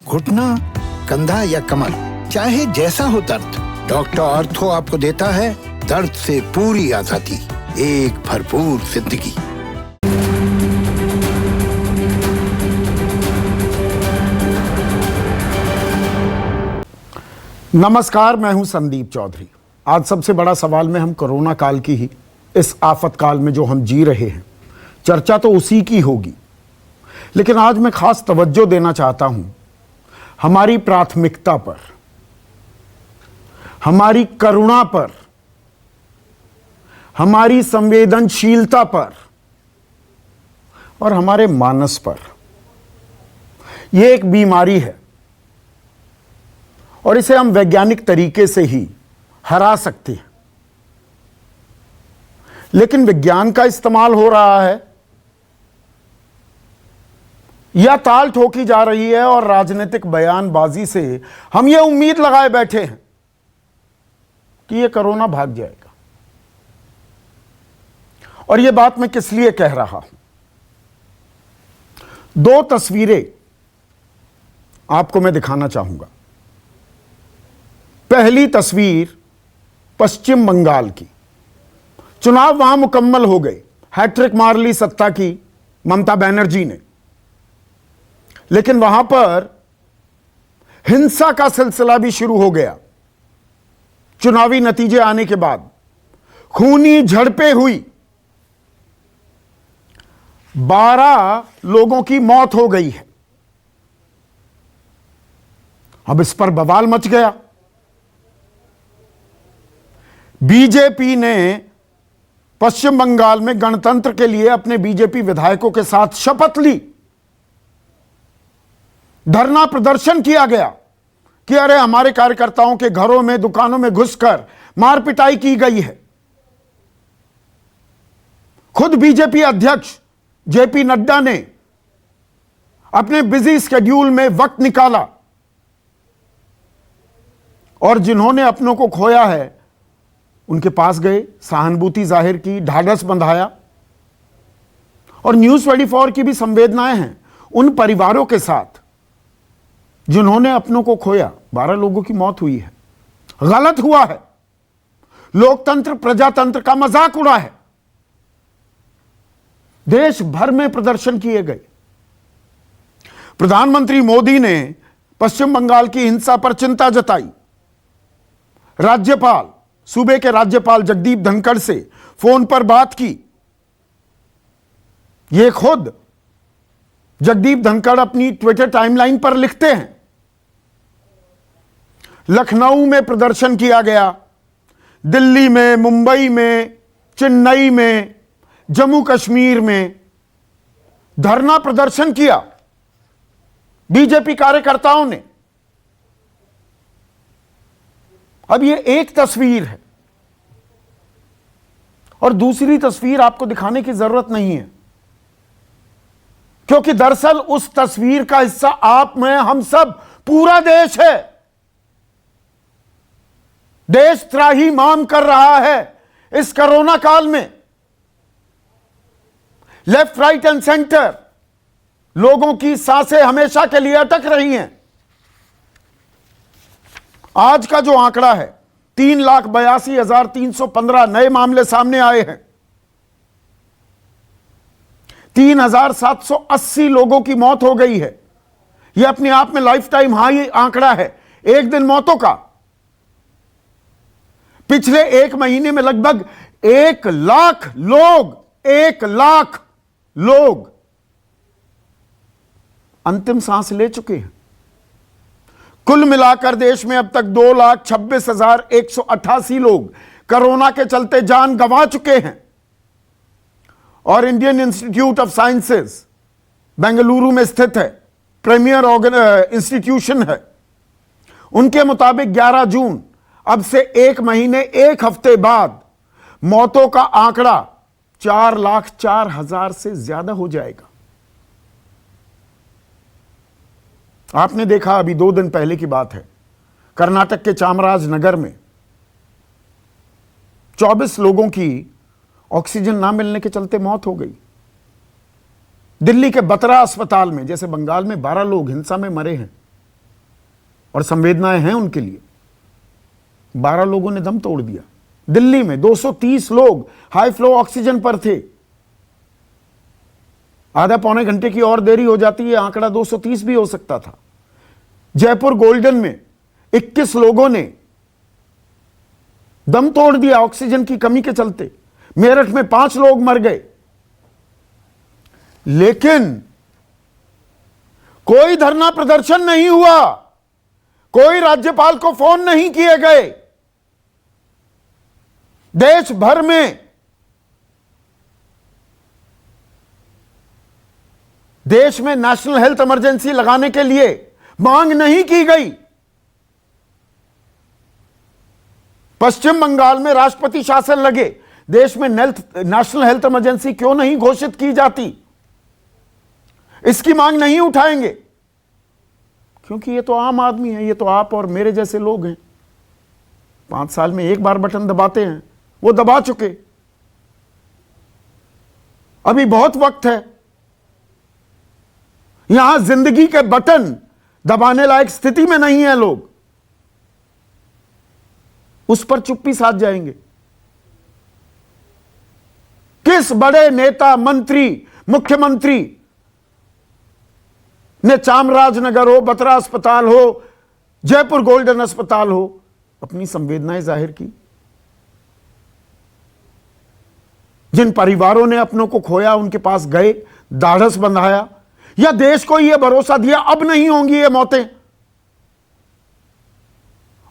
घुटना, कंधा या कमर, चाहे जैसा हो दर्द, डॉक्टर ऑर्थो आपको देता है दर्द से पूरी आजादी, एक भरपूर जिंदगी। नमस्कार, मैं हूं संदीप चौधरी। आज सबसे बड़ा सवाल में हम कोरोना काल की ही इस आफत काल में जो हम जी रहे हैं, चर्चा तो उसी की होगी, लेकिन आज मैं खास तवज्जो देना चाहता हूं हमारी प्राथमिकता पर, हमारी करुणा पर, हमारी संवेदनशीलता पर और हमारे मानस पर। यह एक बीमारी है और इसे हम वैज्ञानिक तरीके से ही हरा सकते हैं, लेकिन विज्ञान का इस्तेमाल हो रहा है या ताल ठोकी जा रही है और राजनीतिक बयानबाजी से हम यह उम्मीद लगाए बैठे हैं कि यह कोरोना भाग जाएगा। और यह बात मैं किस लिए कह रहा हूं, दो तस्वीरें आपको मैं दिखाना चाहूंगा। पहली तस्वीर पश्चिम बंगाल की। चुनाव वहां मुकम्मल हो गए, हैट्रिक मार ली सत्ता की ममता बनर्जी ने, लेकिन वहां पर हिंसा का सिलसिला भी शुरू हो गया। चुनावी नतीजे आने के बाद खूनी झड़पें हुई, 12 लोगों की मौत हो गई है। अब इस पर बवाल मच गया। बीजेपी ने पश्चिम बंगाल में गणतंत्र के लिए अपने बीजेपी विधायकों के साथ शपथ ली। धरना प्रदर्शन किया गया कि अरे हमारे कार्यकर्ताओं के घरों में, दुकानों में घुसकर मारपिटाई की गई है। खुद बीजेपी अध्यक्ष जेपी नड्डा ने अपने बिजी शेड्यूल में वक्त निकाला और जिन्होंने अपनों को खोया है उनके पास गए, सहानुभूति जाहिर की, ढाढ़स बंधाया। और न्यूज़ 24 की भी संवेदनाएं हैं उन परिवारों के साथ जिन्होंने अपनों को खोया। 12 लोगों की मौत हुई है। गलत हुआ है। लोकतंत्र, प्रजातंत्र का मजाक उड़ा है। देश भर में प्रदर्शन किए गए। प्रधानमंत्री मोदी ने पश्चिम बंगाल की हिंसा पर चिंता जताई। राज्यपाल, सूबे के राज्यपाल जगदीप धनखड़ से फोन पर बात की। यह खुद जगदीप धनखड़ अपनी ट्विटर टाइमलाइन पर लिखते हैं। लखनऊ में प्रदर्शन किया गया, दिल्ली में, मुंबई में, चेन्नई में, जम्मू कश्मीर में धरना प्रदर्शन किया बीजेपी कार्यकर्ताओं ने। अब यह एक तस्वीर है और दूसरी तस्वीर आपको दिखाने की जरूरत नहीं है, क्योंकि दरअसल उस तस्वीर का हिस्सा आप, मैं, हम सब, पूरा देश है। देश त्राहिमाम कर रहा है इस कोरोना काल में। लेफ्ट, राइट एंड सेंटर लोगों की सांसें हमेशा के लिए अटक रही हैं। आज का जो आंकड़ा है, 3,82,315 नए मामले सामने आए हैं। 3,780 लोगों की मौत हो गई है। यह अपने आप में लाइफ टाइम हाई आंकड़ा है एक दिन मौतों का। पिछले एक महीने में लगभग 1 लाख लोग अंतिम सांस ले चुके हैं। कुल मिलाकर देश में अब तक 2,26,188 लोग कोरोना के चलते जान गंवा चुके हैं। और Indian institute of sciences Bengaluru में स्थित है, प्रीमियर इंस्टीट्यूशन है, उनके मुताबिक 11 जून, अब से 1 महीने 1 हफ्ते बाद मौतों का आंकड़ा 4,04,000 से ज्यादा हो जाएगा। आपने देखा, अभी 2 दिन पहले की बात है, कर्नाटक के चामराजनगर में 24 लोगों की ऑक्सीजन ना मिलने के चलते मौत हो गई। दिल्ली के बतरा अस्पताल में, जैसे बंगाल में 12 लोग हिंसा में मरे हैं, और संवेदनाएं हैं उनके लिए। 12 लोगों ने दम तोड़ दिया। दिल्ली में 230 लोग हाई फ्लो ऑक्सीजन पर थे। आधा पौने घंटे की और देरी हो जाती है, आंकड़ा 230 भी हो सकता था। जयपुर गोल्डन में 21 लोगों ने दम तोड़ दिया ऑक्सीजन की कमी के चलते। मेरठ में 5 लोग मर गए। लेकिन कोई धरना प्रदर्शन नहीं हुआ, कोई राज्यपाल को फोन नहीं किए गए। देश भर में नेशनल हेल्थ इमरजेंसी लगाने के लिए मांग नहीं की गई। पश्चिम बंगाल में राष्ट्रपति शासन लगे, देश में नेशनल हेल्थ इमरजेंसी क्यों नहीं घोषित की जाती? इसकी मांग नहीं उठाएंगे क्योंकि ये तो आम आदमी है, ये तो आप और मेरे जैसे लोग हैं। 5 साल में एक बार बटन दबाते हैं, वो दबा चुके। अभी बहुत वक्त है। यहां जिंदगी के बटन दबाने लायक स्थिति में नहीं है लोग, उस पर चुप्पी साध जाएंगे। किस बड़े नेता, मंत्री, मुख्यमंत्री ने चामराजनगर हो, बतरा अस्पताल हो, जयपुर गोल्डन अस्पताल हो, अपनी संवेदनाएं जाहिर की? जिन परिवारों ने अपनों को खोया उनके पास गए, ढाढ़स बंधाया, या देश को यह भरोसा दिया अब नहीं होंगी ये मौतें,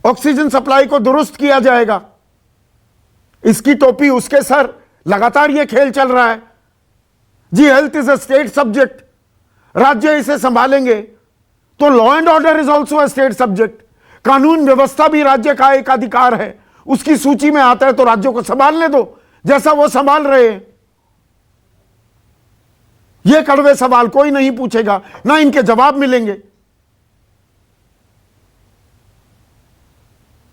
ऑक्सीजन सप्लाई को दुरुस्त किया जाएगा। इसकी टोपी उसके सर, लगातार यह खेल चल रहा है। जी health is a state subject, राज्य इसे संभालेंगे, तो law and order is also a state subject. कानून व्यवस्था भी राज्य का एक अधिकार है, उसकी सूची में आता है तो राज्यों को संभालने दो जैसा वो संभाल रहे हैं। ये कड़वे सवाल कोई नहीं पूछेगा, ना इनके जवाब मिलेंगे।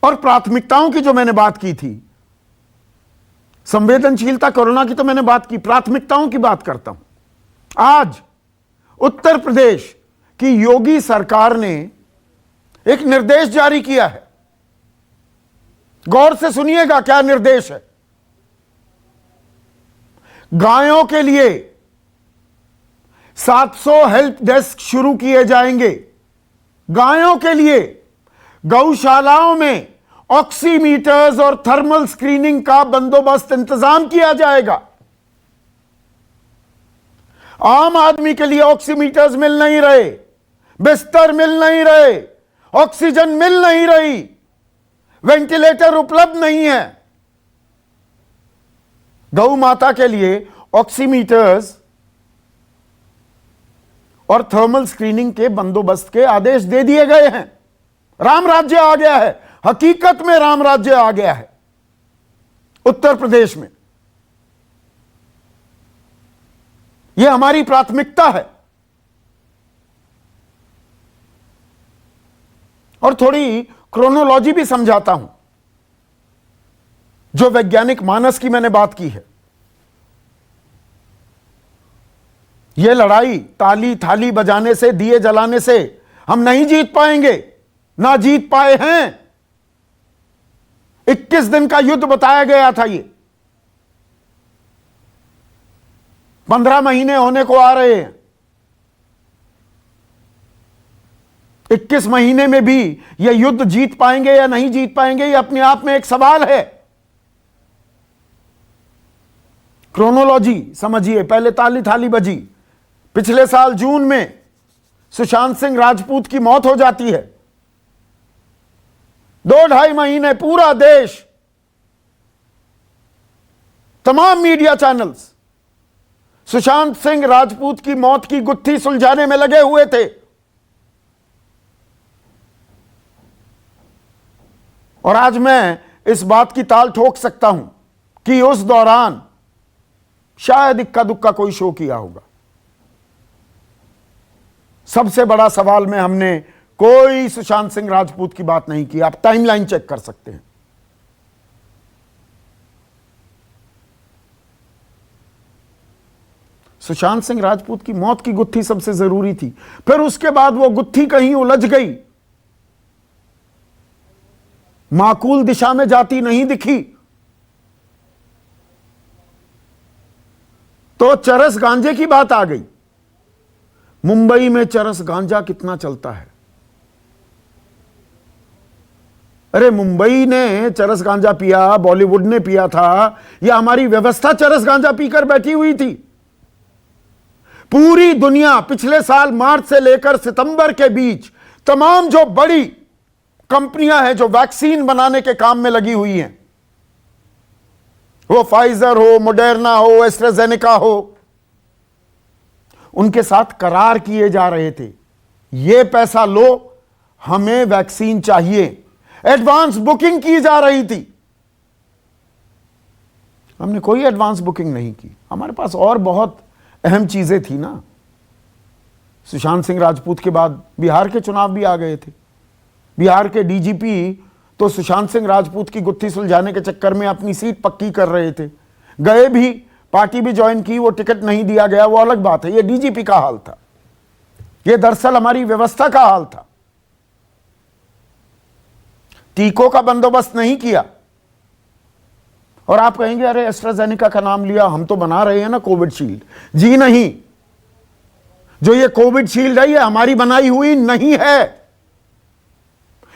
और प्राथमिकताओं की जो मैंने बात की थी, संवेदनशीलता कोरोना की तो मैंने बात की, प्राथमिकताओं की बात करता हूं। आज उत्तर प्रदेश की योगी सरकार ने एक निर्देश जारी किया है। गौर से सुनिएगा क्या निर्देश है। गायों के लिए 700 हेल्प डेस्क शुरू किए जाएंगे। गायों के लिए गौशालाओं में ऑक्सीमीटर्स और थर्मल स्क्रीनिंग का बंदोबस्त इंतजाम किया जाएगा। आम आदमी के लिए ऑक्सीमीटर्स मिल नहीं रहे, बिस्तर मिल नहीं रहे, ऑक्सीजन मिल नहीं रही, वेंटिलेटर उपलब्ध नहीं है। गौ माता के लिए ऑक्सीमीटर्स और थर्मल स्क्रीनिंग के बंदोबस्त के आदेश दे दिए गए हैं। राम राज्य आ गया है, हकीकत में राम राज्य आ गया है उत्तर प्रदेश में। यह हमारी प्राथमिकता है। और थोड़ी क्रोनोलॉजी भी समझाता हूं। जो वैज्ञानिक मानस की मैंने बात की है, यह लड़ाई ताली थाली बजाने से, दिए जलाने से हम नहीं जीत पाएंगे, ना जीत पाए हैं। 21 दिन का युद्ध बताया गया था, ये 15 महीने होने को आ रहे हैं। 21 महीने में भी यह युद्ध जीत पाएंगे या नहीं जीत पाएंगे, यह अपने आप में एक सवाल है। क्रोनोलॉजी समझिए। पहले ताली थाली बजी, पिछले साल जून में सुशांत सिंह राजपूत की मौत हो जाती है। 2-2.5 महीने पूरा देश, तमाम मीडिया चैनल्स सुशांत सिंह राजपूत की मौत की गुत्थी सुलझाने में लगे हुए थे। और आज मैं इस बात की ताल ठोक सकता हूं कि उस दौरान शायद इक्का दुक्का कोई शो किया होगा। सबसे बड़ा सवाल में हमने कोई सुशांत सिंह राजपूत की बात नहीं की। आप टाइमलाइन चेक कर सकते हैं। सुशांत सिंह राजपूत की मौत की गुत्थी सबसे जरूरी थी। फिर उसके बाद वो गुत्थी कहीं उलझ गई माकूल दिशा में जाती नहीं दिखी। तो चरस गांजे की बात आ गई। मुंबई में चरस गांजा कितना चलता है? अरे मुंबई ने चरस गांजा पिया, बॉलीवुड ने पिया था, या हमारी व्यवस्था चरस गांजा पीकर बैठी हुई थी? पूरी दुनिया पिछले साल मार्च से लेकर सितंबर के बीच तमाम जो बड़ी कंपनियां हैं जो वैक्सीन बनाने के काम में लगी हुई हैं, वो फाइजर हो, मोडेर्ना हो, एस्ट्राजेनेका हो, उनके साथ करार किए जा रहे थे। ये पैसा लो, हमें वैक्सीन चाहिए। एडवांस बुकिंग की जा रही थी। हमने कोई एडवांस बुकिंग नहीं की। हमारे पास और बहुत अहम चीजें थी ना। सुशांत सिंह राजपूत के बाद बिहार के चुनाव भी आ गए थे। बिहार के डीजीपी तो सुशांत सिंह राजपूत की गुत्थी सुलझाने के चक्कर में अपनी सीट पक्की कर रहे थे। गए भी, पार्टी भी ज्वाइन की, वो टिकट नहीं दिया गया, वो अलग बात है। ये डीजीपी का हाल था। ये दरअसल हमारी व्यवस्था का हाल था। टीकों का बंदोबस्त नहीं किया। और आप कहेंगे अरे एस्ट्राजेनेका का नाम लिया, हम तो बना रहे हैं ना कोविड शील्ड। जी नहीं, जो ये कोविड शील्ड है ये हमारी बनाई हुई नहीं है।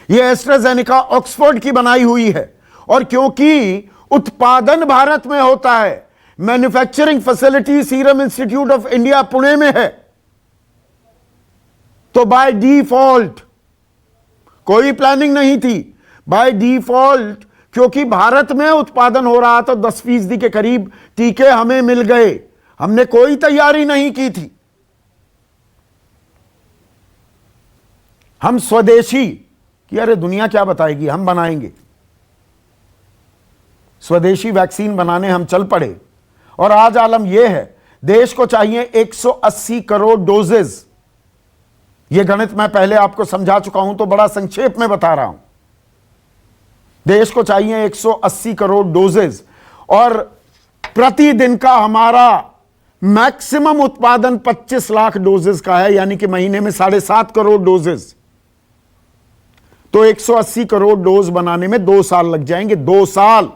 ये एस्ट्राजेनेका ऑक्सफोर्ड की बनाई हुई है। और क्योंकि उत्पादन भारत में होता है, manufacturing facility serum institute of India Pune में है, तो बाय डिफॉल्ट कोई प्लानिंग नहीं थी। बाय डिफॉल्ट क्योंकि भारत में उत्पादन हो रहा था, 10% के करीब टीके हमें मिल गए। हमने कोई तैयारी नहीं की थी। हम स्वदेशी कि अरे दुनिया क्या बताएगी, हम बनाएंगे। स्वदेशी वैक्सीन बनाने हम चल पड़े। और आज आलम यह है, देश को चाहिए 180 करोड़ डोजेज। यह गणित मैं पहले आपको समझा चुका हूं, तो बड़ा संक्षेप में बता रहा हूं। देश को चाहिए 180 करोड़ डोजेज, और प्रतिदिन का हमारा मैक्सिमम उत्पादन 25 लाख डोजेज का है, यानी कि महीने में 7.5 करोड़ डोजेज। तो 180 करोड़ डोज बनाने में 2 साल लग जाएंगे। 2 साल।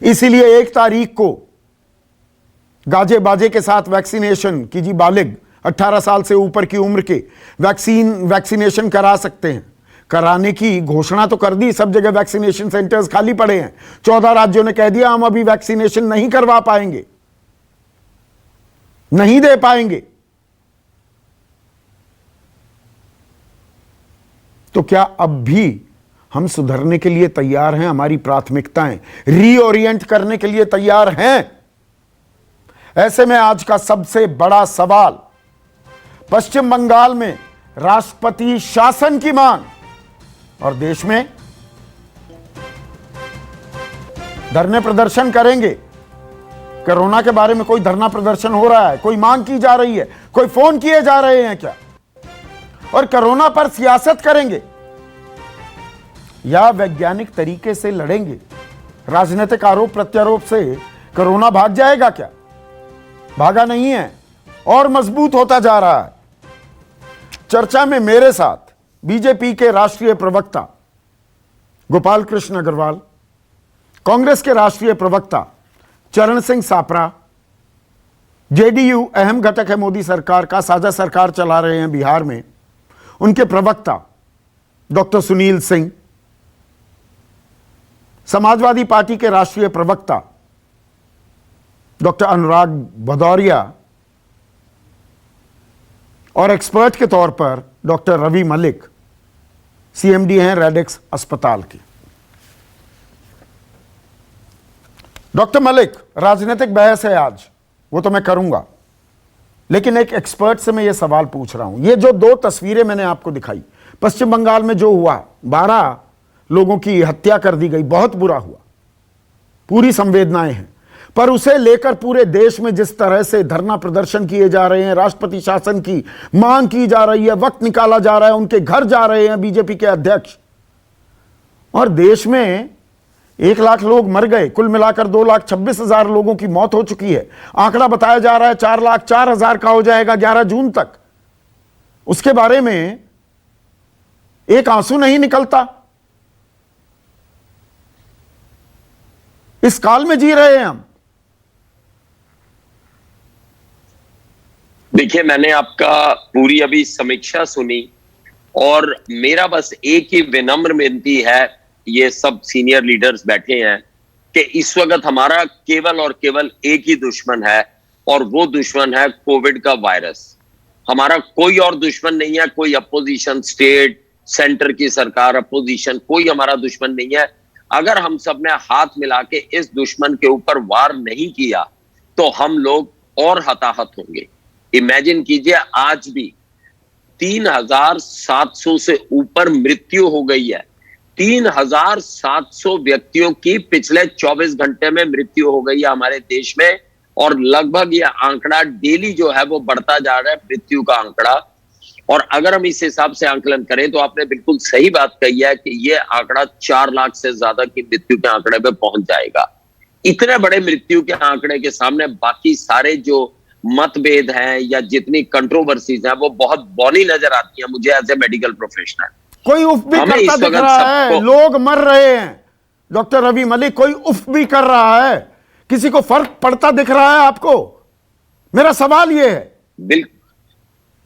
इसीलिए 1 तारीख को गाजे बाजे के साथ वैक्सीनेशन की जी बालिग 18 साल से ऊपर की उम्र के वैक्सीनेशन करा सकते हैं। कराने की घोषणा तो कर दी, सब जगह वैक्सीनेशन सेंटर्स खाली पड़े हैं। 14 राज्यों ने कह दिया हम अभी वैक्सीनेशन नहीं करवा पाएंगे, नहीं दे पाएंगे। तो क्या अब भी हम सुधरने के लिए तैयार हैं? हमारी प्राथमिकताएं रीओरिएंट करने के लिए तैयार हैं? ऐसे में आज का सबसे बड़ा सवाल, पश्चिम बंगाल में राष्ट्रपति शासन की मांग, और देश में धरने प्रदर्शन करेंगे। कोरोना के बारे में कोई धरना प्रदर्शन हो रहा है, कोई मांग की जा रही है, कोई फोन किए जा रहे हैं क्या? और कोरोना पर सियासत करेंगे या वैज्ञानिक तरीके से लड़ेंगे? राजनीतिक आरोप प्रत्यारोप से कोरोना भाग जाएगा क्या? भागा नहीं है, और मजबूत होता जा रहा है। चर्चा में मेरे साथ बीजेपी के राष्ट्रीय प्रवक्ता गोपाल कृष्ण अग्रवाल, कांग्रेस के राष्ट्रीय प्रवक्ता चरण सिंह सापरा, जेडीयू अहम घटक है मोदी सरकार का, साझा सरकार चला रहे हैं बिहार में, उनके प्रवक्ता डॉक्टर सुनील सिंह, समाजवादी पार्टी के राष्ट्रीय प्रवक्ता डॉक्टर अनुराग भदौरिया, और एक्सपर्ट के तौर पर डॉक्टर रवि मलिक, सीएमडी हैं रेडिक्स अस्पताल के। डॉक्टर मलिक, राजनीतिक बहस है आज, वो तो मैं करूंगा, लेकिन एक एक्सपर्ट से मैं ये सवाल पूछ रहा हूं। ये जो 2 तस्वीरें मैंने आपको दिखाई, पश्चिम बंगाल में जो हुआ, 12 लोगों की हत्या कर दी गई, बहुत बुरा हुआ, पूरी संवेदनाएं हैं। पर उसे लेकर पूरे देश में जिस तरह से धरना प्रदर्शन किए जा रहे हैं, राष्ट्रपति शासन की मांग की जा रही है, वक्त निकाला जा रहा है, उनके घर जा रहे हैं बीजेपी के अध्यक्ष, और देश में 1 लाख लोग मर गए, कुल मिलाकर 2,26,000 लोगों की मौत हो चुकी है। आंकड़ा बताया जा रहा है 4,04,000 का हो जाएगा 11 जून तक। उसके बारे में एक आंसू नहीं निकलता। इस काल में जी रहे हैं हम। देखिए, मैंने आपका पूरी अभी समीक्षा सुनी और मेरा बस एक ही विनम्र विनती है, ये सब सीनियर लीडर्स बैठे हैं, कि इस वक्त हमारा केवल और केवल एक ही दुश्मन है और वो दुश्मन है कोविड का वायरस। हमारा कोई और दुश्मन नहीं है, कोई अपोजिशन, स्टेट, सेंटर की सरकार, अपोजिशन, कोई हमारा दुश्मन नहीं है। अगर हम सब ने हाथ मिला के इस दुश्मन के ऊपर वार नहीं किया तो हम लोग और हताहत होंगे। इमेजिन कीजिए, आज भी 3700 से ऊपर मृत्यु हो गई है। 3700 व्यक्तियों की पिछले 24 घंटे में मृत्यु हो गई है हमारे देश में, और लगभग यह आंकड़ा डेली जो है वो बढ़ता जा रहा है, मृत्यु का आंकड़ा। और अगर हम इस हिसाब से आंकलन करें तो आपने बिल्कुल सही बात कही है कि यह आंकड़ा 4 लाख से ज्यादा की मृत्यु के आंकड़े पे पहुंच जाएगा। इतने बड़े मृत्यु के आंकड़े के सामने बाकी सारे जो मतभेद हैं या जितनी कंट्रोवर्सीज हैं वो बहुत बौनी नजर आती हैं मुझे एज ए मेडिकल प्रोफेशनल। कोई उफ भी करता दिख रहा है, लोग मर रहे हैं। डॉक्टर रवि मलिक, कोई उफ भी कर रहा है, किसी को फर्क पड़ता दिख रहा है आपको? मेरा सवाल यह है।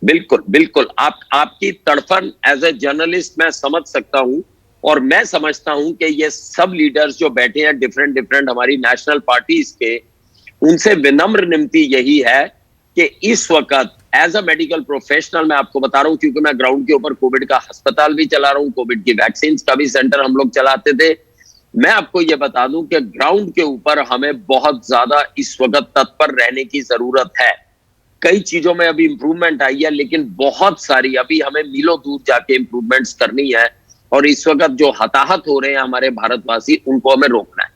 बिल्कुल बिल्कुल, आपकी तड़फन एज ए जर्नलिस्ट मैं समझ सकता हूं, और मैं समझता हूं कि ये सब लीडर्स जो बैठे हैं डिफरेंट हमारी नेशनल पार्टीज के, उनसे विनम्र विनती यही है कि इस वक्त एज अ मेडिकल प्रोफेशनल मैं आपको बता रहा हूं, क्योंकि मैं ग्राउंड के ऊपर कोविड का अस्पताल भी चला रहा हूं, कोविड की वैक्सीन का भी सेंटर हम लोग चलाते थे। मैं आपको यह बता दूं कि ग्राउंड के ऊपर हमें बहुत ज्यादा इस वक्त तत्पर रहने की जरूरत है। कई चीजों में अभी इंप्रूवमेंट आई है, लेकिन बहुत सारी अभी हमें मीलों दूर जाके इंप्रूवमेंट्स करनी है। और इस वक्त जो हताहत हो रहे हैं हमारे भारतवासी, उनको हमें रोकना है।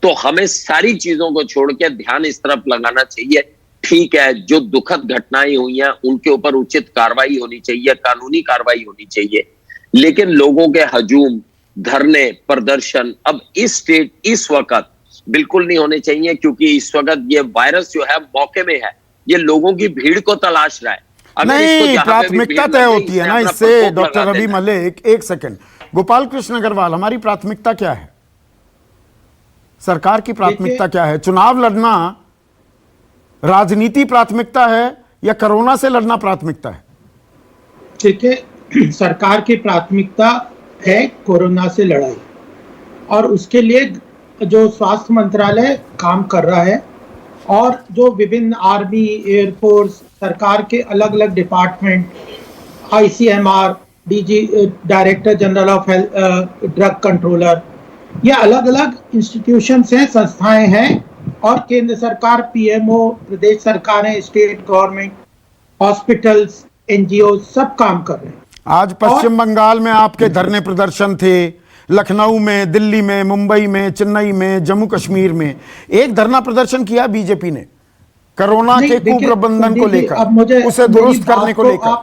तो हमें सारी चीजों को छोड़ के ध्यान इस तरफ लगाना चाहिए। ठीक है, जो दुखद घटनाएं हुई हैं उनके ऊपर उचित कार्रवाई होनी चाहिए, कानूनी कार्रवाई होनी चाहिए, लेकिन लोगों के हजूम, धरने, प्रदर्शन अब इस वक्त बिल्कुल नहीं होने चाहिए, क्योंकि इस वक्त ये वायरस जो है मौके में है, ये लोगों की भीड़ को तलाश रहा है। नहीं, प्राथमिकता तय होती है ना इससे। डॉक्टर रवि मलिक, एक सेकंड। गोपाल कृष्ण अग्रवाल, हमारी प्राथमिकता क्या है? सरकार की प्राथमिकता क्या है? चुनाव लड़ना राजनीति प्राथमिकता है या कोरोना से लड़ना प्राथमिकता है? देखिए, सरकार की प्राथमिकता है कोरोना से लड़ाई, और उसके लिए जो स्वास्थ्य मंत्रालय काम कर रहा है और जो विभिन्न आर्मी, एयरफोर्स, सरकार के अलग अलग department, ICMR, DG, director general of health, drug controller, ये अलग अलग इंस्टीट्यूशंस हैं, संस्थाएं हैं, और केंद्र सरकार, PMO, प्रदेश सरकारें, स्टेट गवर्नमेंट, हॉस्पिटल्स, NGO सब काम कर रहे हैं। आज पश्चिम बंगाल में आपके धरने प्रदर्शन थे, लखनऊ में, दिल्ली में, मुंबई में, चेन्नई में, जम्मू कश्मीर में। एक धरना प्रदर्शन किया बीजेपी ने कोरोना के कुप्रबंधन को लेकर, उसे दुरुस्त करने को लेकर।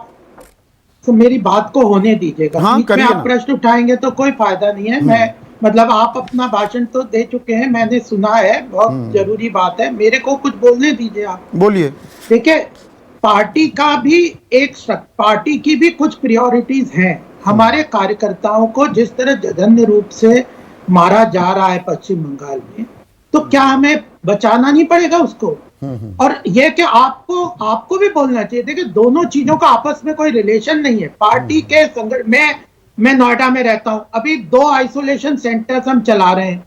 तो मेरी बात को होने दीजिएगा। हाँ, आप प्रश्न उठाएंगे तो कोई फायदा नहीं है। मैं आप अपना भाषण तो दे चुके हैं, मैंने सुना है, बहुत जरूरी बात है, मेरे को कुछ बोलने दीजिए। आप बोलिए। देखिए, पार्टी की भी कुछ प्रायोरिटीज हैं। हमारे कार्यकर्ताओं को जिस तरह जघन्य रूप से मारा जा रहा है पश्चिम बंगाल में, तो क्या हमें बचाना नहीं पड़ेगा उसको? और यह कि आपको भी बोलना चाहिए। देखिए, दोनों चीजों का आपस में कोई रिलेशन नहीं है। पार्टी के संगठन, मैं नोएडा में रहता हूं, अभी 2 आइसोलेशन सेंटर्स हम चला रहे हैं,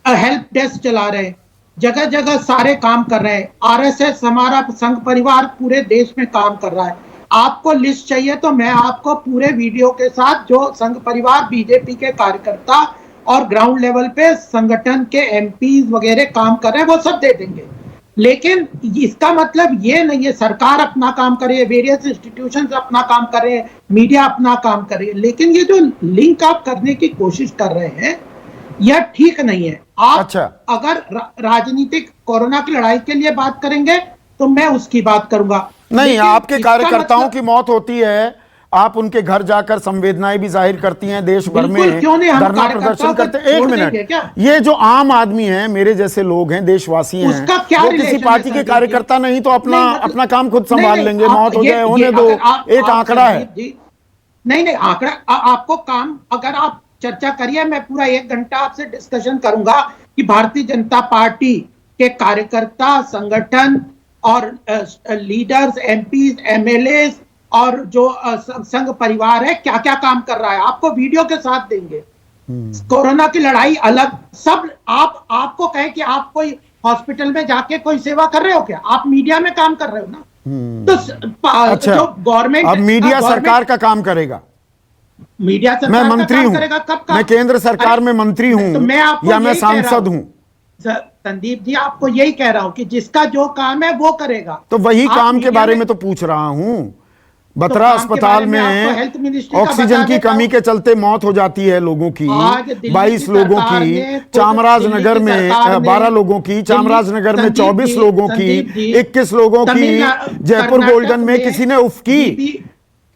हेल्प डेस्क चला रहे हैं, जगह जगह सारे काम कर रहे हैं। RSS, हमारा संघ परिवार पूरे देश में काम कर रहा है। आपको लिस्ट चाहिए तो मैं आपको पूरे वीडियो के साथ जो संघ परिवार, बीजेपी के कार्यकर्ता और ग्राउंड लेवल पे संगठन के MPs वगैरह काम कर रहे हैं, वो सब दे देंगे। लेकिन इसका मतलब ये नहीं है सरकार अपना काम करे, वेरियस इंस्टीट्यूशंस अपना काम कर रहे हैं, मीडिया अपना काम करे, लेकिन ये जो लिंक आप करने की कोशिश कर रहे हैं यह ठीक नहीं है। आप अगर राजनीतिक कोरोना की लड़ाई के लिए बात करेंगे तो मैं उसकी बात करूंगा। नहीं, आपके कार्यकर्ताओं की मौत होती है, आप उनके घर जाकर संवेदनाएं भी जाहिर करती हैं, देश भर में धरना प्रदर्शन करते हैं। 1 मिनट, ये जो आम आदमी हैं, मेरे जैसे लोग हैं, देशवासी हैं, वो किसी पार्टी के कार्यकर्ता नहीं तो अपना काम खुद संभाल लेंगे। मौत हो जाए, होने दो, एक आंकड़ा है। नहीं नहीं, आंकड़ा आपको काम, अगर आप चर्चा करिए, मैं पूरा 1 घंटा आपसे डिस्कशन करूंगा कि भारतीय जनता पार्टी के कार्यकर्ता, संगठन और लीडर्स, एमपीज, एमएलए और जो संघ परिवार है क्या क्या काम कर रहा है, आपको वीडियो के साथ देंगे। कोरोना की लड़ाई अलग, सब आपको कहे कि आप कोई हॉस्पिटल में जाके कोई सेवा कर रहे हो क्या? आप मीडिया में काम कर रहे हो ना। तो अच्छा, जो गवर्नमेंट, अब मीडिया सरकार का काम करेगा। मीडिया सरकार मैं मंत्री हूं, कब मैं केंद्र सरकार में मंत्री हूं, तो मैं आपको या मैं सांसद हूं। संदीप जी, आपको यही कह रहा हूं कि जिसका जो काम है वो करेगा। तो वही काम के बारे में तो पूछ रहा हूं। बतरा अस्पताल में ऑक्सीजन की कमी के चलते मौत हो जाती है लोगों की, 22 लोगों की, चामराजनगर में 12 लोगों की, चामराजनगर में 24 लोगों की, 21 लोगों की, जयपुर गोल्डन में किसी ने उफ की,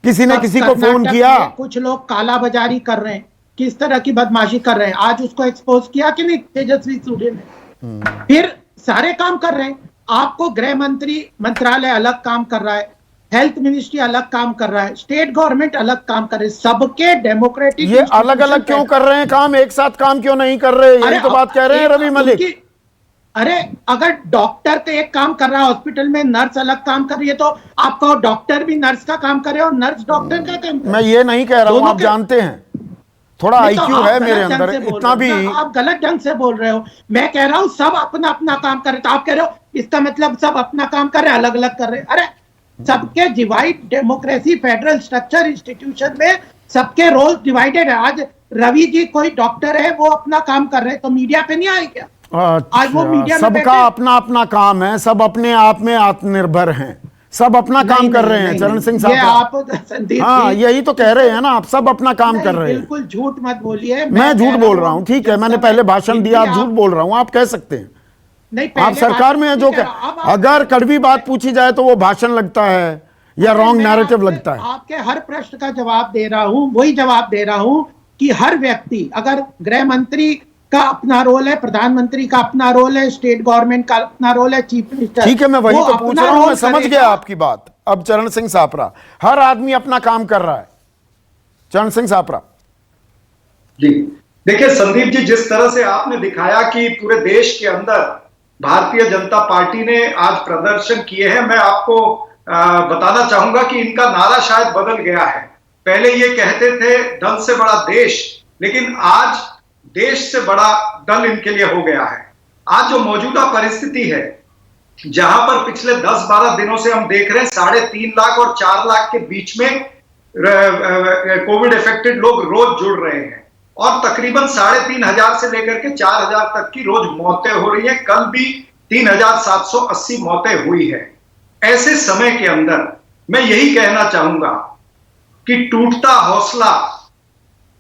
किसी ने किसी को फोन किया। कुछ लोग काला बाजारी कर रहे हैं, किस तरह की बदमाशी कर रहे हैं, आज उसको एक्सपोज किया कि नहीं तेजस्वी सूर्य ने। फिर सारे काम कर रहे हैं। आपको गृह मंत्रालय अलग काम कर रहा है, हेल्थ मिनिस्ट्री अलग काम कर रहा है, स्टेट गवर्नमेंट अलग काम कर रहे हैं, सबके डेमोक्रेटिक। ये अलग अलग क्यों कर रहे हैं काम, एक साथ काम क्यों नहीं कर रहे? यही तो बात कह रहे हैं रवि मलिक। अरे अगर डॉक्टर तो एक काम कर रहा है हॉस्पिटल में, नर्स अलग काम कर रही है, तो आप कहो डॉक्टर भी नर्स का काम करे और नर्स डॉक्टर का काम करे। मैं ये नहीं कह रहा हूं, आप जानते हैं थोड़ा आईक्यू है मेरे अंदर, इतना भी आप गलत ढंग से बोल रहे हो। मैं कह रहा हूं सब अपना अपना काम कर रहे, तो आप कह रहे हो इसका मतलब सब अपना काम कर रहे हैं, अलग अलग कर रहे हैं। अरे सबके divide, democracy, federal structure, institution में सबके रोल डिवाइडेड है। आज रवि जी कोई डॉक्टर है, वो अपना काम कर रहे हैं, तो मीडिया पे नहीं आए क्या? आज वो मीडिया में सबका अपना अपना काम है, सब अपने आप में आत्मनिर्भर हैं, सब अपना काम कर रहे हैं। चरण सिंह साहब, हाँ यही तो कह रहे हैं ना, आप सब अपना काम कर रहे हैं। बिल्कुल झूठ मत बोलिए। मैं झूठ बोल रहा हूं, ठीक है, मैंने पहले भाषण दिया, आप झूठ बोल रहा हूं, आप कह सकते हैं। आप सरकार में है जो क्या, अगर कड़वी बात पूछी जाए तो वो भाषण लगता है या रॉन्ग नैरेटिव लगता है। आपके हर प्रश्न का जवाब दे रहा हूं, वही जवाब दे रहा हूं कि हर व्यक्ति, अगर गृह मंत्री का अपना रोल है, प्रधानमंत्री का अपना रोल है, स्टेट गवर्नमेंट का अपना रोल है, चीफ मिनिस्टर, ठीक है, मैं वही तो पूछ रहा हूं, मैं समझ गया आपकी बात। अब चरण सिंह सापरा, हर आदमी अपना काम कर रहा है। चरण सिंह सापरा जी, देखिए संदीप जी, जिस तरह से आपने दिखाया कि पूरे देश के अंदर भारतीय जनता पार्टी ने आज प्रदर्शन किए हैं, मैं आपको बताना चाहूंगा कि इनका नारा शायद बदल गया है। पहले ये कहते थे दल से बड़ा देश, लेकिन आज देश से बड़ा दल इनके लिए हो गया है। आज जो मौजूदा परिस्थिति है, जहां पर पिछले 10-12 दिनों से हम देख रहे हैं 3.5 लाख और 4 लाख के बीच में कोविड इफेक्टेड लोग रोज जुड़ रहे हैं, और तकरीबन 3,500 से लेकर के 4,000 तक की रोज मौतें हो रही हैं। कल भी 3,780 मौतें हुई है। ऐसे समय के अंदर मैं यही कहना चाहूंगा कि टूटता हौसला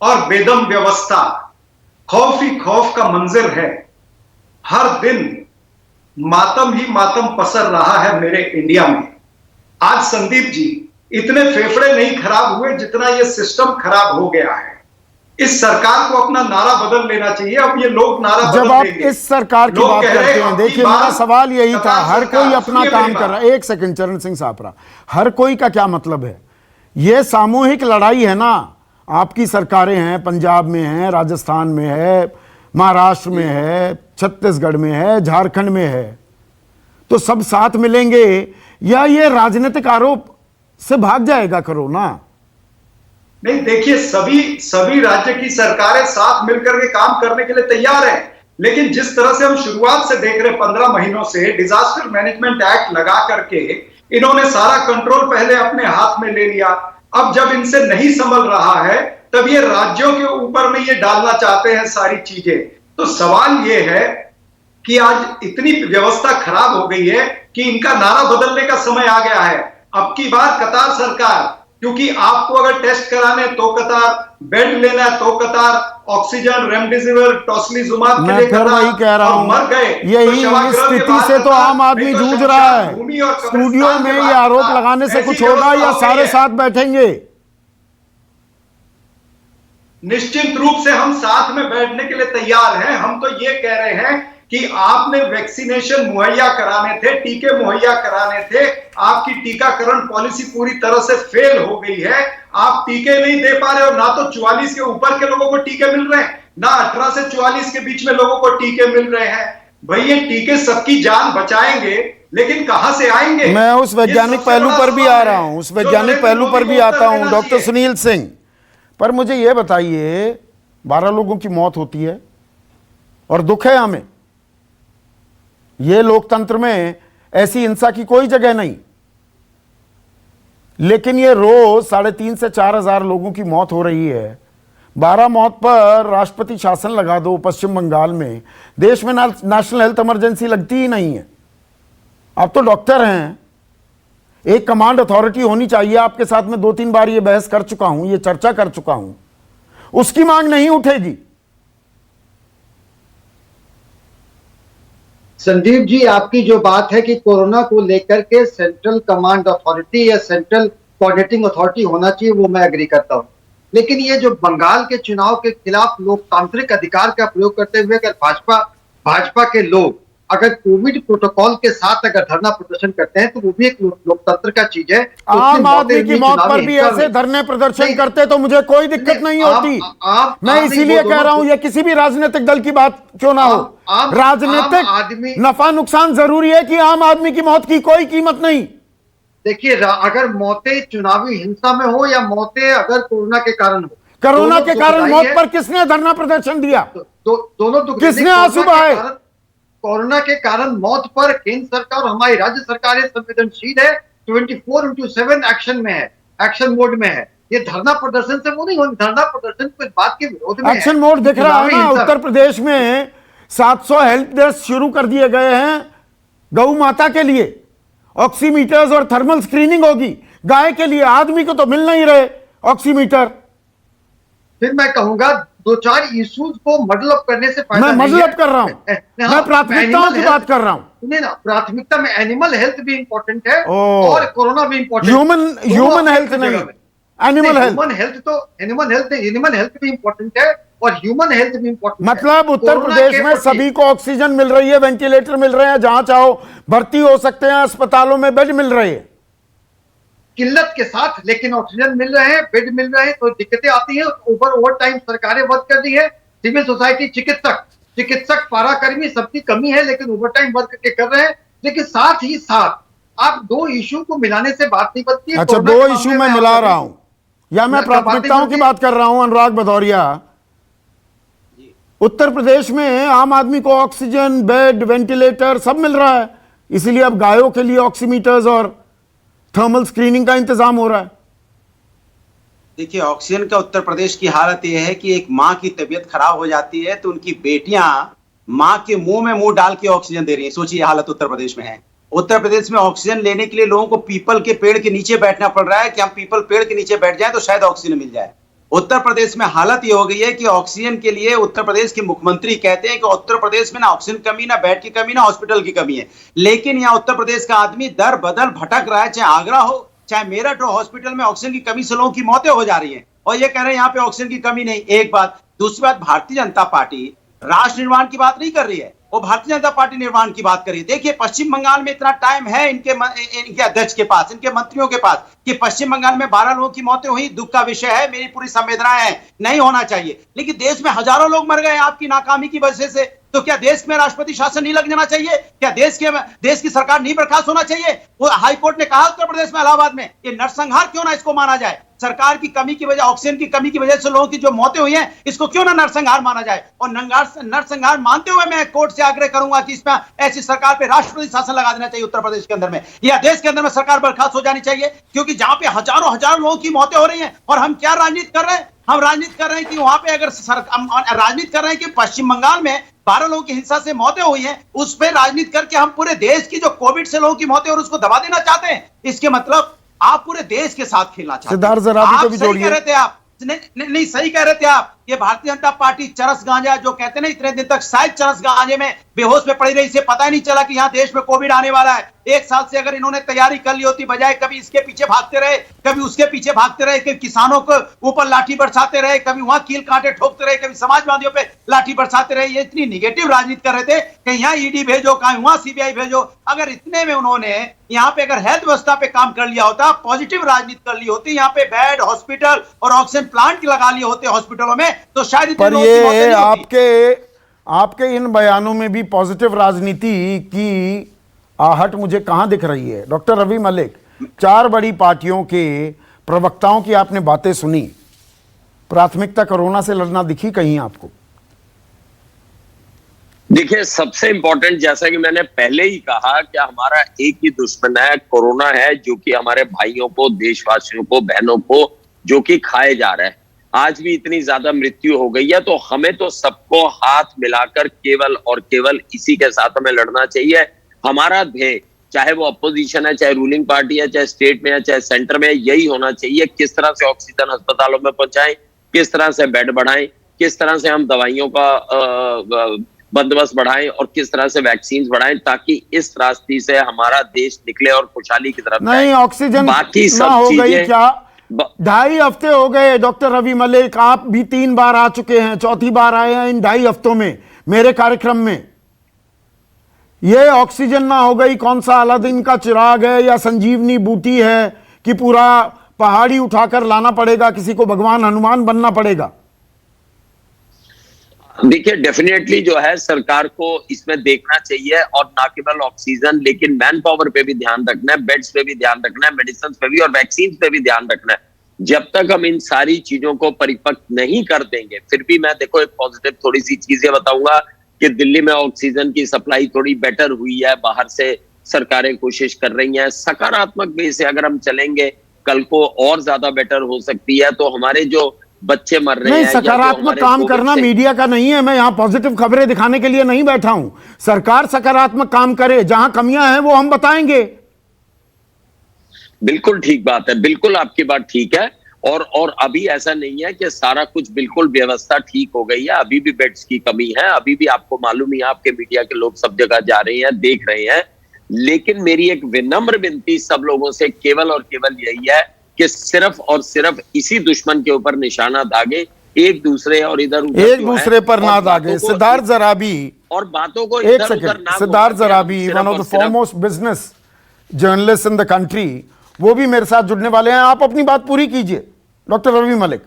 और बेदम व्यवस्था, खौफ ही खौफ का मंजर है। हर दिन मातम ही मातम पसर रहा है मेरे इंडिया में। आज संदीप जी, इतने फेफड़े नहीं खराब हुए जितना ये सिस्टम खराब हो गया है। इस सरकार को अपना नारा बदल लेना चाहिए। अब ये लोग नारा जब आप इस सरकार की बात करते हैं, देखिए मेरा सवाल यही था, हर कोई अपना काम कर रहा है। एक सेकंड चरण सिंह सापरा, हर कोई का क्या मतलब है? ये सामूहिक लड़ाई है ना। आपकी सरकारें हैं, पंजाब में है, राजस्थान में है, महाराष्ट्र में है, छत्तीसगढ़ में है, झारखंड में है, तो सब साथ मिलेंगे या ये राजनीतिक आरोप से भाग जाएगा कोरोना? नहीं, देखिए सभी राज्य की सरकारें साथ मिलकर के काम करने के लिए तैयार है, लेकिन जिस तरह से हम शुरुआत से देख रहे 15 महीनों से डिजास्टर मैनेजमेंट एक्ट लगा करके इन्होंने सारा कंट्रोल पहले अपने हाथ में ले लिया। अब जब इनसे नहीं संभल रहा है, तब ये राज्यों के ऊपर में ये डालना चाहते हैं सारी चीजें। तो सवाल ये है कि आज इतनी व्यवस्था खराब हो गई है कि इनका नारा बदलने का समय आ गया है। अब की बार कतार सरकार, क्योंकि आपको अगर टेस्ट कराने तो कतार, बेड लेना तो कतार, ऑक्सीजन, रेमडेसिविर, टोसिलिजुमाब के लिए कतार, वही कह रहा हूं, मर गए यही स्थिति से तो आम आदमी जूझ रहा है। स्टूडियो में ये आरोप लगाने से कुछ होगा या सारे साथ बैठेंगे? निश्चित रूप से हम साथ में बैठने के लिए तैयार हैं। हम तो ये कह रहे हैं कि आपने वैक्सीनेशन मुहैया कराने थे, टीके मुहैया कराने थे, आपकी टीकाकरण पॉलिसी पूरी तरह से फेल हो गई है। आप टीके नहीं दे पा रहे हो, ना तो 44 के ऊपर के लोगों को टीके मिल रहे हैं, ना 18 से 44 के बीच में लोगों को टीके मिल रहे हैं। भाई ये टीके सबकी जान बचाएंगे, लेकिन कहां से आएंगे? मैं उस वैज्ञानिक पहलू पर भी आ रहा हूं, उस वैज्ञानिक पहलू पर भी आता हूं डॉक्टर सुनील सिंह। पर मुझे यह बताइए, 12 लोगों की मौत होती है और दुख है हमें, यह लोकतंत्र में ऐसी हिंसा की कोई जगह नहीं, लेकिन यह रोज 3,500 से 4,000 लोगों की मौत हो रही है। 12 मौत पर राष्ट्रपति शासन लगा दो पश्चिम बंगाल में, देश में नेशनल हेल्थ इमरजेंसी लगती ही नहीं है। आप तो डॉक्टर हैं, एक कमांड अथॉरिटी होनी चाहिए। आपके साथ में 2-3 बार ये बहस कर चुका हूं, ये चर्चा कर चुका हूं, उसकी मांग नहीं उठेगी। संदीप जी, आपकी जो बात है कि कोरोना को लेकर के सेंट्रल कमांड अथॉरिटी या सेंट्रल कोऑर्डिनेटिंग अथॉरिटी होना चाहिए, वो मैं एग्री करता हूं। लेकिन ये जो बंगाल के चुनाव के खिलाफ लोकतांत्रिक अधिकार का प्रयोग करते हुए अगर भाजपा के लोग अगर कोविड प्रोटोकॉल के साथ अगर धरना प्रदर्शन करते हैं, तो वो भी एक लोकतंत्र का चीज है। आम आदमी की मौत पर भी ऐसे धरने प्रदर्शन करते तो मुझे कोई दिक्कत नहीं होती। मैं इसीलिए कह रहा हूं, ये किसी भी राजनीतिक दल की बात क्यों ना हो, राजनीतिक नफा नुकसान जरूरी है कि आम आदमी की मौत की कोई कीमत नहीं। देखिए, अगर मौतें चुनावी हिंसा में हो या मौतें अगर कोरोना के कारण हो, कोरोना के कारण मौत पर किसने धरना प्रदर्शन दिया? दोनों किसने आंसू बहाए? कोरोना के कारण मौत पर केंद्र सरकार और हमारी राज्य सरकारें संवेदनशील है, 24/7 एक्शन में है, एक्शन मोड में है। ये धरना प्रदर्शन से वो नहीं होनी, धरना प्रदर्शन को इस बात के विरोध में एक्शन मोड दिख रहा है ना। उत्तर प्रदेश में 700 हेल्प डेस्क शुरू कर दिए गए हैं गौ माता के लिए, ऑक्सीमीटर्स और थर्मल स्क्रीनिंग होगी। गाय के लिए, आदमी को तो मिल नहीं रहे ऑक्सीमीटर। फिर मैं कहूंगा 2-4 इश्यूज को मडल करने से फायदा मैं मडल कर रहा हूं, मैं प्राथमिकताओं की बात कर रहा हूं। सुनिए ना, प्राथमिकता में एनिमल हेल्थ भी इंपॉर्टेंट है और कोरोना भी इंपॉर्टेंट। ह्यूमन हेल्थ नहीं, एनिमल हेल्थ भी इंपॉर्टेंट है और ह्यूमन हेल्थ भी इंपॉर्टेंट। मतलब उत्तर प्रदेश में सभी को ऑक्सीजन मिल रही है, वेंटिलेटर मिल रहे हैं, जहां चाहो भर्ती हो सकते हैं, अस्पतालों में बेड मिल रहे हैं किल्लत के साथ, लेकिन ऑक्सीजन मिल रहे हैं, बेड मिल रहे हैं, तो दिक्कतें आती हैं। ओवर टाइम सरकारें वर्क कर रही है, सिविल सोसाइटी, चिकित्सक पाराकर्मी सबकी कमी है, लेकिन ओवर टाइम वर्क के कर रहे हैं। लेकिन साथ ही साथ आप 2 इशू को मिलाने से बात नहीं बनती है। अच्छा, 2 इशू में मिला रहा हूं या मैं प्राथमिकताओं की बात कर रहा हूं? अनुराग भदौरिया, उत्तर प्रदेश में आम आदमी को ऑक्सीजन, बेड, वेंटिलेटर सब मिल रहा है, इसीलिए अब गायों के लिए ऑक्सीमीटर्स और थर्मल स्क्रीनिंग का इंतजाम हो रहा है। देखिए, ऑक्सीजन का उत्तर प्रदेश की हालत यह है कि एक माँ की तबीयत खराब हो जाती है तो उनकी बेटियां माँ के मुंह में मुंह डाल के ऑक्सीजन दे रही हैं। सोचिए हालत उत्तर प्रदेश में है। उत्तर प्रदेश में ऑक्सीजन लेने के लिए लोगों को पीपल के पेड़ के नीचे बैठना पड़ रहा है कि हम पीपल पेड़ के नीचे बैठ जाएं तो शायद ऑक्सीजन मिल जाए। उत्तर प्रदेश में हालत ये हो गई है कि ऑक्सीजन के लिए उत्तर प्रदेश के मुख्यमंत्री कहते हैं कि उत्तर प्रदेश में ना ऑक्सीजन कमी, ना बेड की कमी, ना हॉस्पिटल की कमी है, लेकिन यहाँ उत्तर प्रदेश का आदमी दर बदल भटक रहा है, चाहे आगरा हो चाहे मेरठ हो, हॉस्पिटल में ऑक्सीजन की कमी से लोगों की मौतें हो जा रही हैं और ये कह रहे हैं यहाँ पे ऑक्सीजन की कमी नहीं। एक बात। दूसरी बात, भारतीय जनता पार्टी राष्ट्र निर्माण की बात नहीं कर रही है, वो भारतीय जनता पार्टी निर्माण की बात कर रही है। देखिए, पश्चिम बंगाल में इतना टाइम है इनके अध्यक्ष के पास, इनके मंत्रियों के पास, कि पश्चिम बंगाल में 12 लोगों की मौतें हुई, दुख का विषय है, मेरी पूरी संवेदनाएं हैं, नहीं होना चाहिए। लेकिन देश में हजारों लोग मर गए आपकी नाकामी की वजह से, तो क्या देश में राष्ट्रपति शासन नहीं लग जाना चाहिए? क्या देश की सरकार नहीं बर्खास्त होना चाहिए? वो हाईकोर्ट ने कहा उत्तर प्रदेश में, इलाहाबाद में, ये नरसंहार क्यों ना इसको माना जाए? सरकार की कमी की वजह, ऑक्सीजन की कमी की वजह से लोगों की जो मौतें हुई हैं, इसको क्यों ना नरसंहार माना जाए? और नरसंहार मानते हुए मैं कोर्ट से आग्रह करूंगा कि इसमें ऐसी सरकार पे राष्ट्रपति शासन लगा देना चाहिए उत्तर प्रदेश के अंदर में, या देश के अंदर में सरकार बर्खास्त हो जानी चाहिए। क्योंकि जहां पे हजारों लोगों की मौतें हो रही हैं और हम क्या राजनीति कर रहे हैं? हम राजनीति कर रहे हैं कि वहां पे अगर राजनीति कर रहे हैं कि पश्चिम बंगाल में 12 लोगों की हिंसा से मौतें हुई हैं, उस पर राजनीति करके हम पूरे देश की जो कोविड से लोगों की मौतें और उसको दबा देना चाहते हैं। इसके मतलब आप पूरे देश के साथ खेलना चाहते हैं। सिद्धार्थ जराबी को भी जोड़िए। नहीं, सही कह रहे थे आप। ये भारतीय जनता पार्टी चरस गांजा जो कहते हैं ना, इतने दिन तक शायद चरस गांजे में बेहोश में पड़ी रही, इसे पता ही नहीं चला कि यहाँ देश में कोविड आने वाला है। एक साल से अगर इन्होंने तैयारी कर ली होती, बजाय कभी इसके पीछे भागते रहे, कभी उसके पीछे भागते रहे, कभी किसानों को ऊपर लाठी बरसाते रहे, कभी वहां कील कांटे ठोकते रहे, कभी समाजवादियों पे लाठी बरसाते रहे, ये इतनी निगेटिव राजनीति कर रहे थे कि यहाँ ईडी भेजो, कहीं वहां सीबीआई भेजो। अगर इतने में उन्होंने यहाँ पे अगर हेल्थ व्यवस्था पे काम कर लिया होता, पॉजिटिव राजनीति कर ली होती, यहाँ पे बेड, हॉस्पिटल और ऑक्सीजन प्लांट लगा लिए होते हॉस्पिटलों में, तो शायद पर ये आपके इन बयानों में भी पॉजिटिव राजनीति की आहट मुझे कहां दिख रही है? डॉक्टर रवि मलिक, 4 बड़ी पार्टियों के प्रवक्ताओं की आपने बातें सुनी, प्राथमिकता कोरोना से लड़ना दिखी कहीं आपको? देखिए, सबसे इंपॉर्टेंट, जैसा कि मैंने पहले ही कहा कि हमारा एक ही दुश्मन है, कोरोना है, जो कि हमारे भाइयों को, देशवासियों को, बहनों को जो कि खाए जा रहा है। आज भी इतनी ज्यादा मृत्यु हो गई है, तो हमें तो सबको हाथ मिलाकर केवल और केवल इसी के साथ हमें लड़ना चाहिए। हमारा ध्येय, चाहे वो अपोजिशन है, चाहे रूलिंग पार्टी है, चाहे स्टेट में है, चाहे सेंटर में है, यही होना चाहिए। किस तरह से ऑक्सीजन अस्पतालों में पहुंचाएं, किस तरह से बेड बढ़ाएं, किस तरह से हम दवाइयों का बंदोबस्त बढ़ाएं और किस तरह से वैक्सीन बढ़ाएं, ताकि इस रास्ते से हमारा देश निकले और खुशहाली की तरफ नहीं, ऑक्सीजन बाकी सब हो गई चीजें क्या? 2.5 हफ्ते हो गए डॉक्टर रवि मलिक, आप भी 3 बार आ चुके हैं, चौथी बार आए हैं इन 2.5 हफ्तों में मेरे कार्यक्रम में। ये ऑक्सीजन ना हो गई कौन सा अलादीन का चिराग है या संजीवनी बूटी है कि पूरा पहाड़ी उठाकर लाना पड़ेगा, किसी को भगवान हनुमान बनना पड़ेगा? देखिए, डेफिनेटली जो है सरकार को इसमें देखना चाहिए, और ना केवल ऑक्सीजन, लेकिन मैन पावर पे भी ध्यान रखना है, बेड्स पे भी ध्यान रखना है, मेडिसिन पे भी और वैक्सीन पे भी ध्यान रखना है। जब तक हम इन सारी चीजों को परिपक्व नहीं कर देंगे, फिर भी मैं देखो एक पॉजिटिव थोड़ी सी चीजें बताऊंगा कि दिल्ली में ऑक्सीजन की सप्लाई थोड़ी बेटर हुई है, बाहर से सरकारें कोशिश कर रही हैं। सकारात्मक वे से अगर हम चलेंगे, कल को और ज्यादा बेटर हो सकती है। तो हमारे जो बच्चे मर रहे हैं, सकारात्मक काम करना मीडिया का नहीं है। मैं यहां पॉजिटिव खबरें दिखाने के लिए नहीं बैठा हूं। सरकार सकारात्मक काम करे, जहां कमियां हैं वो हम बताएंगे। बिल्कुल ठीक बात है, बिल्कुल आपकी बात ठीक है। और अभी ऐसा नहीं है कि सारा कुछ बिल्कुल व्यवस्था ठीक हो गई है, अभी भी बेड्स की कमी है, अभी भी आपको मालूम ही, आपके मीडिया के लोग सब जगह जा रहे हैं, देख रहे हैं। लेकिन मेरी एक विनम्र विनती सब लोगों से केवल और केवल यही है कि सिर्फ और सिर्फ इसी दुश्मन के ऊपर निशाना दागे, एक दूसरे और इधर उधर एक दूसरे पर ना दागे। सिद्धार्थ जराबी और बातों को एक second, Siddharth Zarabi, one of the foremost business journalist in the country, वो भी मेरे साथ जुड़ने वाले हैं। आप अपनी बात पूरी कीजिए डॉक्टर रवि मलिक।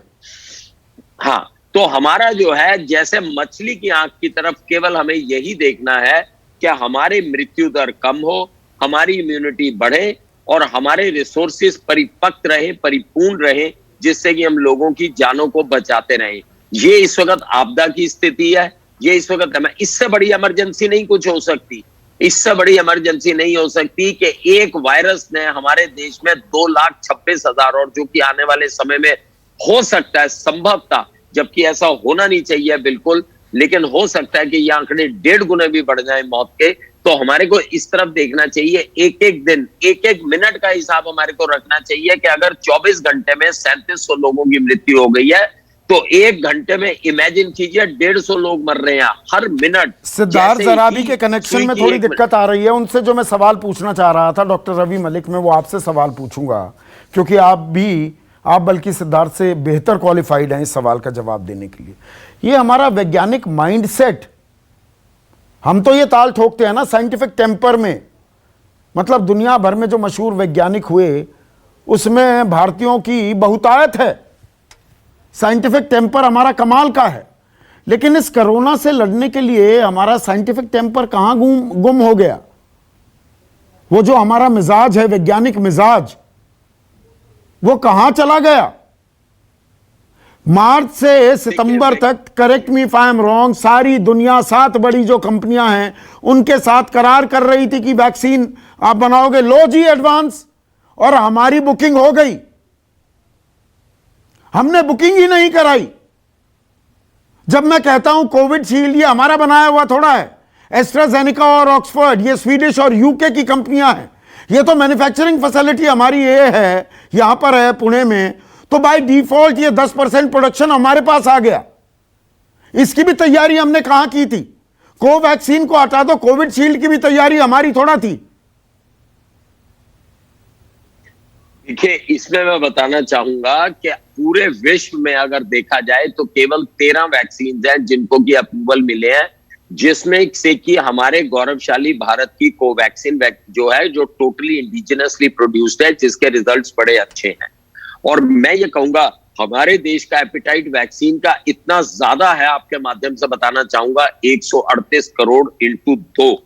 हाँ, तो हमारा जो है, जैसे मछली की आंख की तरफ केवल हमें यही देखना है कि हमारे मृत्यु दर कम हो, हमारी इम्यूनिटी बढ़े और हमारे रिसोर्सेस परिपक्व रहे, परिपूर्ण रहे, जिससे कि हम लोगों की जानों को बचाते रहें। ये इस वक्त आपदा की स्थिति है, ये इस वक्त हमें, इससे बड़ी इमरजेंसी नहीं कुछ हो सकती, इससे बड़ी इमरजेंसी नहीं हो सकती कि एक वायरस ने हमारे देश में 2,26,000 और जो कि आने वाले समय में हो सकता है, संभवतः, जबकि ऐसा होना नहीं चाहिए बिल्कुल, लेकिन हो सकता है कि ये आंकड़े 1.5 गुने भी बढ़ जाए मौत के। तो हमारे को इस तरफ देखना चाहिए, एक एक दिन, एक एक मिनट का हिसाब हमारे को रखना चाहिए कि अगर 24 घंटे में 3700 लोगों की मृत्यु हो गई है, तो 1 घंटे में इमेजिन कीजिए 150 लोग मर रहे हैं हर मिनट। सिद्धार्थ जराबी के कनेक्शन में थोड़ी दिक्कत आ रही है, उनसे जो मैं सवाल पूछना चाह रहा था डॉक्टर रवि मलिक, में वो आपसे सवाल पूछूंगा, क्योंकि आप बल्कि सिद्धार्थ से बेहतर क्वालिफाइड हैं इस सवाल का जवाब देने के लिए। ये हमारा वैज्ञानिक माइंडसेट, हम तो ये ताल ठोकते हैं ना साइंटिफिक टेम्पर में, मतलब दुनिया भर में जो मशहूर वैज्ञानिक हुए उसमें भारतीयों की बहुतायत है, साइंटिफिक टेम्पर हमारा कमाल का है। लेकिन इस कोरोना से लड़ने के लिए हमारा साइंटिफिक टेम्पर कहां गुम हो गया? वो जो हमारा मिजाज है, वैज्ञानिक मिजाज, वो कहां चला गया? मार्च से सितंबर तक, correct me if I am wrong, सारी दुनिया 7 बड़ी जो कंपनियां हैं उनके साथ करार कर रही थी कि वैक्सीन आप बनाओगे, लो जी एडवांस, और हमारी बुकिंग हो गई, हमने बुकिंग ही नहीं कराई। जब मैं कहता हूं कोविड शील्ड ये हमारा बनाया हुआ थोड़ा है, एस्ट्राजेनेका और ऑक्सफोर्ड ये स्वीडिश और यूके की कंपनियां हैं, ये तो मैन्युफैक्चरिंग फैसिलिटी हमारी ये है, यहां पर है पुणे में, तो बाय डिफॉल्ट ये 10% प्रोडक्शन हमारे पास आ गया। इसकी भी तैयारी हमने कहां की थी? कोवैक्सीन को हटा दो, कोविडशील्ड की भी तैयारी हमारी थोड़ा थी? देखिए, इसमें मैं बताना चाहूंगा कि पूरे विश्व में अगर देखा जाए तो केवल 13 वैक्सीन हैं जिनको की अप्रूवल मिले हैं, जिसमें से कि हमारे गौरवशाली भारत की कोवैक्सीन जो है, जो टोटली इंडिजिनसली प्रोड्यूस्ड है, जिसके रिजल्ट्स बड़े अच्छे हैं। और मैं ये कहूंगा हमारे देश का एपिटाइट वैक्सीन का इतना ज्यादा है, आपके माध्यम से बताना चाहूंगा 138 करोड़ इंटू 2।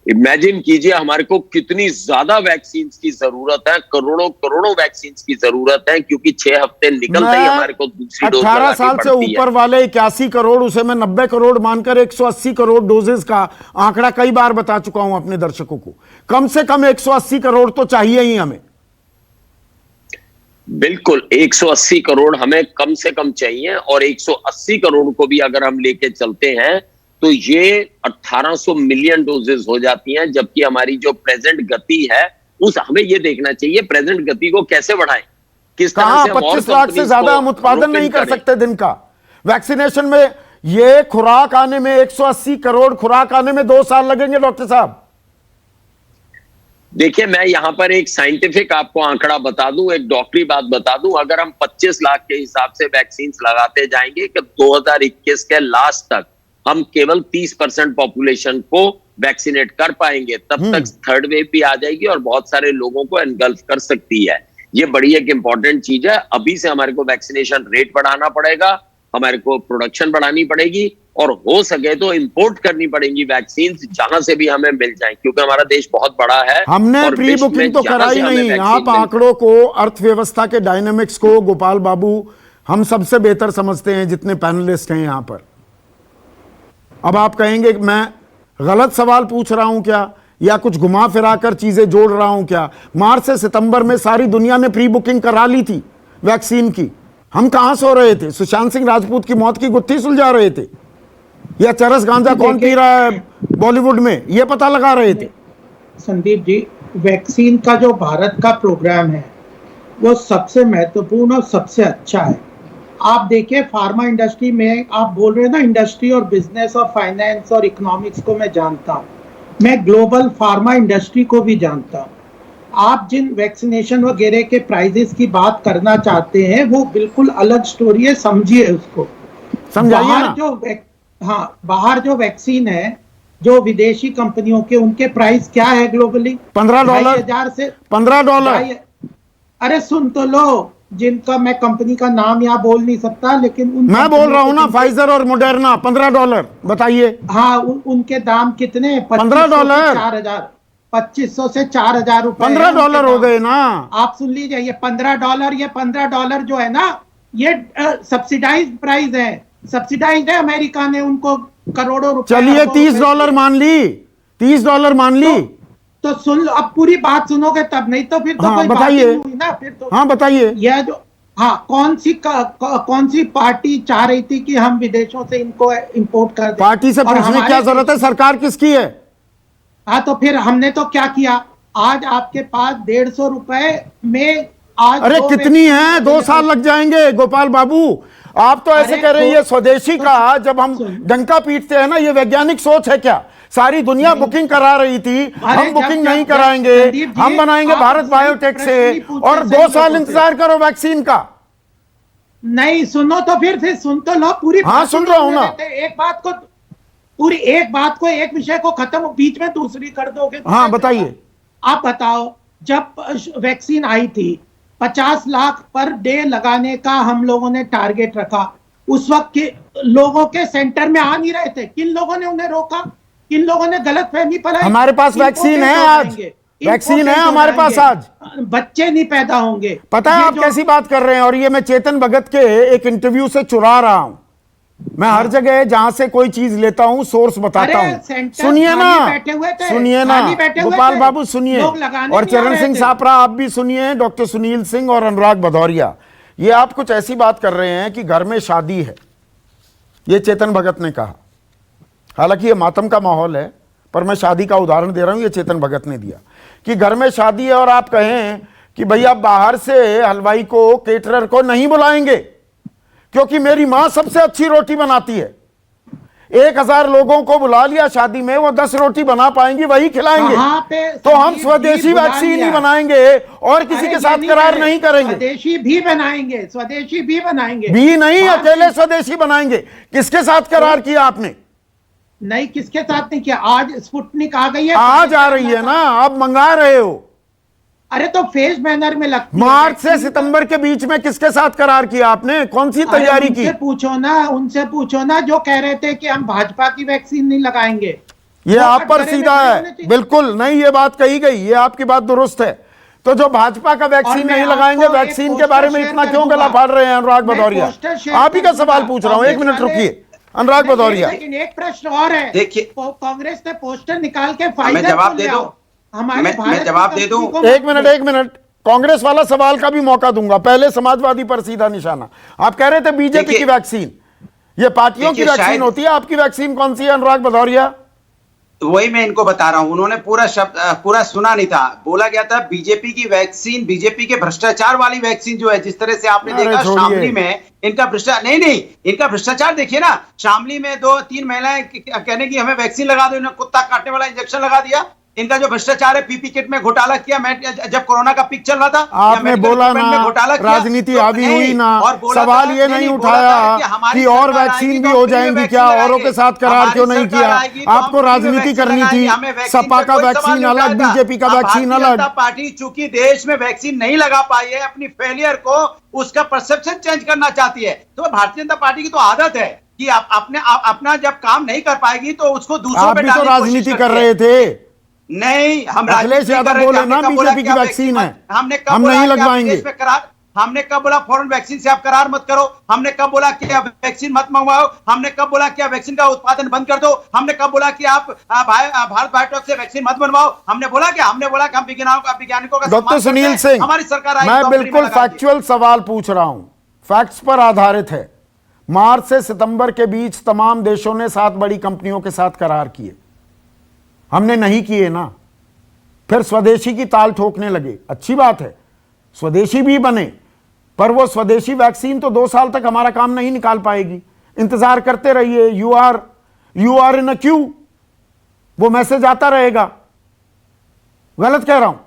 इमेजिन कीजिए हमारे को कितनी ज्यादा वैक्सीन की जरूरत है, करोड़ों करोड़ों वैक्सीन की जरूरत है, क्योंकि 6 हफ्ते निकलते ही हमारे को दूसरी डोज 18 साल से ऊपर वाले 81 करोड़, उसे मैं 90 करोड़ मानकर 180 करोड़ डोजेस का आंकड़ा कई बार बता चुका हूं अपने दर्शकों को। कम से कम 180 करोड़ तो चाहिए ही हमें। बिल्कुल 180 करोड़ हमें कम से कम चाहिए, और 180 करोड़ को भी अगर हम लेके चलते हैं तो ये 1800 मिलियन डोजेस हो जाती हैं, जबकि हमारी जो प्रेजेंट गति है उस हमें ये देखना चाहिए प्रेजेंट गति को कैसे बढ़ाएं, किस तरह से 25 लाख से ज्यादा हम उत्पादन नहीं कर सकते दिन का। वैक्सीनेशन में ये खुराक आने में 180 करोड़ खुराक आने में 2 साल लगेंगे डॉक्टर साहब। देखिए, मैं यहां पर एक साइंटिफिक आपको आंकड़ा बता दूं, एक डॉक्टरी बात बता दूं। अगर हम 25 लाख के हिसाब से वैक्सीन लगाते जाएंगे कि 2021 के लास्ट तक हम केवल 30% पॉपुलेशन को वैक्सीनेट कर पाएंगे, तब तक थर्ड वेव भी आ जाएगी और बहुत सारे लोगों को एनगल्फ कर सकती है। ये बड़ी एक इंपॉर्टेंट चीज है। अभी से हमारे को वैक्सीनेशन रेट बढ़ाना पड़ेगा, हमारे को प्रोडक्शन बढ़ानी पड़ेगी, और हो सके तो इंपोर्ट करनी पड़ेंगी वैक्सीन जहां से भी हमें मिल जाए, क्योंकि हमारा देश बहुत बड़ा है। हमने प्री बुकिंग तो कराई नहीं। आप आंकड़ों को, अर्थव्यवस्था के डायनेमिक्स को गोपाल बाबू हम सबसे बेहतर समझते हैं जितने पैनलिस्ट हैं यहां पर। अब आप कहेंगे कि मैं गलत सवाल पूछ रहा हूं क्या, या कुछ घुमा फिरा कर चीजें जोड़ रहा हूं क्या? मार्च से सितंबर में सारी दुनिया ने प्री बुकिंग करा ली थी वैक्सीन की। हम कहां सो रहे थे? सुशांत सिंह राजपूत की मौत की गुत्थी सुलझा रहे थे, या चरस गांजा कौन पी रहा है बॉलीवुड में ये पता लगा रहे थे? संदीप जी, वैक्सीन का जो भारत का प्रोग्राम है वो सबसे महत्वपूर्ण और सबसे अच्छा है। आप देखिए फार्मा इंडस्ट्री में, आप बोल रहे हैं ना इंडस्ट्री और बिजनेस और फाइनेंस और इकोनॉमिक्स को मैं जानता हूँ, मैं ग्लोबल फार्मा इंडस्ट्री को भी जानता हूँ। आप जिन वैक्सीनेशन वगैरह के प्राइजेस की बात करना चाहते हैं वो बिल्कुल अलग स्टोरी है, समझिए उसको, समझाइए ना। बाहर जो वैक्सीन है जो विदेशी कंपनियों के, उनके प्राइस क्या है ग्लोबली? $15 से $15। अरे सुन तो लो, जिनका मैं कंपनी का नाम यहाँ बोल नहीं सकता, लेकिन मैं बोल रहा हूँ ना, फाइजर और मॉडर्ना, $15। बताइए। हाँ, उनके दाम कितने? $15। 4,000, 2500 से 4,000 रुपए। $15 हो गए ना। आप सुन लीजिए, ये $15, ये $15 जो है ना, ये सब्सिडाइज्ड प्राइस है, सब्सिडाइज्ड है। अमेरिका ने उनको करोड़ों रुपए। चलिए $30 मान ली, $30 मान ली। तो सुन लो, अब पूरी बात सुनोगे तब, नहीं तो फिर तो कोई बताइए ना। फिर तो हाँ बताइए। यह जो कौन सी पार्टी चाह रही थी कि हम विदेशों से इनको इंपोर्ट कर दें? पार्टी से पूछने क्या जरूरत है, सरकार किसकी है? हाँ, तो फिर हमने तो क्या किया, आज आपके पास 150 रुपए में आज, अरे कितनी है, 2 साल लग जाएंगे गोपाल बाबू। आप तो ऐसे कह रहे हैं ये स्वदेशी का जब हम डंका पीटते हैं ना, ये वैज्ञानिक सोच है क्या? सारी दुनिया बुकिंग करा रही थी, हम बुकिंग नहीं कराएंगे, हम बनाएंगे भारत बायोटेक से, और 2 साल इंतजार करो वैक्सीन का। नहीं सुनो तो फिर सुन तो लो पूरी। हाँ सुन रहा हूं ना। एक बात को एक विषय को खत्म, बीच में दूसरी कर दोगे। हाँ बताइए। आप बताओ, जब वैक्सीन आई थी 50 लाख पर डे लगाने का हम लोगों ने टारगेट रखा, उस वक्त के लोगों के सेंटर में आ नहीं रहे थे। किन लोगों ने उन्हें रोका? किन लोगों ने गलत फहमी फैलाई? हमारे पास वैक्सीन है आज, वैक्सीन है हमारे पास आज, बच्चे नहीं पैदा होंगे। पता है आप कैसी बात कर रहे हैं? और ये मैं चेतन भगत के एक इंटरव्यू से चुरा रहा हूं। मैं हर जगह जहां से कोई चीज लेता हूं सोर्स बताता हूं। सुनिए ना गोपाल बाबू, सुनिए, और चरण सिंह सापरा आप भी सुनिए, डॉक्टर सुनील सिंह और अनुराग भदौरिया, ये आप कुछ ऐसी बात कर रहे हैं कि घर में शादी है, ये चेतन भगत ने कहा। हालांकि ये मातम का माहौल है, पर मैं शादी का उदाहरण दे रहा हूं, ये चेतन भगत ने दिया कि घर में शादी है और आप कहें कि भैया बाहर से हलवाई को, केटरर को नहीं बुलाएंगे क्योंकि मेरी मां सबसे अच्छी रोटी बनाती है। 1000 लोगों को बुला लिया शादी में, वो 10 रोटी बना पाएंगी, वही खिलाएंगे। तो हम स्वदेशी वैक्सीन ही बनाएंगे और किसी के साथ करार नहीं करेंगे। स्वदेशी भी बनाएंगे, स्वदेशी भी बनाएंगे, भी नहीं, अकेले स्वदेशी बनाएंगे। किसके साथ करार किया आपने? नहीं, किसके साथ नहीं किया। आज स्पुतनिक आ गई है, आज आ रही है ना, आप मंगा रहे हो। अरे तो फेज मैनर में लगती है। मार्च से सितंबर के बीच में किसके साथ करार किया आपने? कौन सी तैयारी की? उनसे पूछो ना जो कह रहे थे कि हम भाजपा की वैक्सीन नहीं लगाएंगे। ये आप पर सीधा है, बिल्कुल नहीं, ये बात कही गई, ये आपकी बात दुरुस्त है। तो जो भाजपा का वैक्सीन नहीं लगाएंगे, वैक्सीन के बारे में इतना क्यों गला फाड़ रहे हैं अनुराग भदौरिया? आप ही का सवाल पूछ रहा हूं, 1 मिनट रुकिए अनुराग भदौरिया। लेकिन एक प्रश्न और है, देखिए, कांग्रेस ने पोस्टर निकाल के मैं जवाब दे दूं, मैं जवाब दे दूं। 1 मिनट, कांग्रेस वाला सवाल का भी मौका दूंगा, पहले समाजवादी पर सीधा निशाना। आप कह रहे थे बीजेपी की वैक्सीन, ये पार्टियों की वैक्सीन होती है, आपकी वैक्सीन कौन सी है अनुराग भदौरिया? वही मैं इनको बता रहा हूं, उन्होंने पूरा सुना नहीं था। बोला गया था बीजेपी की वैक्सीन, बीजेपी के भ्रष्टाचार वाली वैक्सीन जो है, जिस तरह से आपने देखा शामली में इनका भ्रष्टाचार, नहीं इनका भ्रष्टाचार देखिए ना। शामली में 2-3 महिलाएं कहने की हमें वैक्सीन लगा दो, इन्होंने कुत्ता काटने वाला इंजेक्शन लगा दिया। इनका जो भ्रष्टाचार है, पीपी किट में घोटाला किया, जब कोरोना का पीक चल रहा था, आपने बोला ना राजनीति हावी हुई ना, सवाल ये नहीं उठाया कि और वैक्सीन भी हो जाएंगी क्या, औरों के साथ करार क्यों नहीं किया? आपको राजनीति करनी थी, सपा का वैक्सीन अलग, बीजेपी का वैक्सीन अलग। पार्टी चूंकि देश में वैक्सीन नहीं लगा पाई है, अपनी फेलियर को, उसका परसेप्शन चेंज करना चाहती है। तो भारतीय जनता पार्टी की तो आदत है कि अपना जब काम नहीं कर पाएगी तो उसको दूसरों पे डालने की कोशिश करती है। राजनीति कर रहे थे नहीं, हम अखिलेश यादव बोले ना बीजेपी की वैक्सीन है, हम नहीं लगवाएंगे। हमने कब बोला फॉरेन वैक्सीन से आप करार मत करो? हमने कब बोला कि आप वैक्सीन मत मंगवाओ? हमने कब बोला कि आप वैक्सीन का उत्पादन बंद कर दो? हमने कब बोला कि आप भारत बायोटेक से वैक्सीन मत बनवाओ? हमने बोला कि हम वैज्ञानिकों का डॉक्टर सुनील सिंह, हमारी सरकार आई, मैं बिल्कुल फैक्चुअल सवाल पूछ रहा हूं, फैक्ट्स पर आधारित है। मार्च से सितंबर के बीच तमाम देशों ने 7 बड़ी कंपनियों के साथ करार किए, हमने नहीं किए ना। फिर स्वदेशी की ताल ठोकने लगे। अच्छी बात है, स्वदेशी भी बने, पर वो स्वदेशी वैक्सीन तो 2 साल तक हमारा काम नहीं निकाल पाएगी। इंतजार करते रहिए, you are in a queue, वो मैसेज आता रहेगा। गलत कह रहा हूं?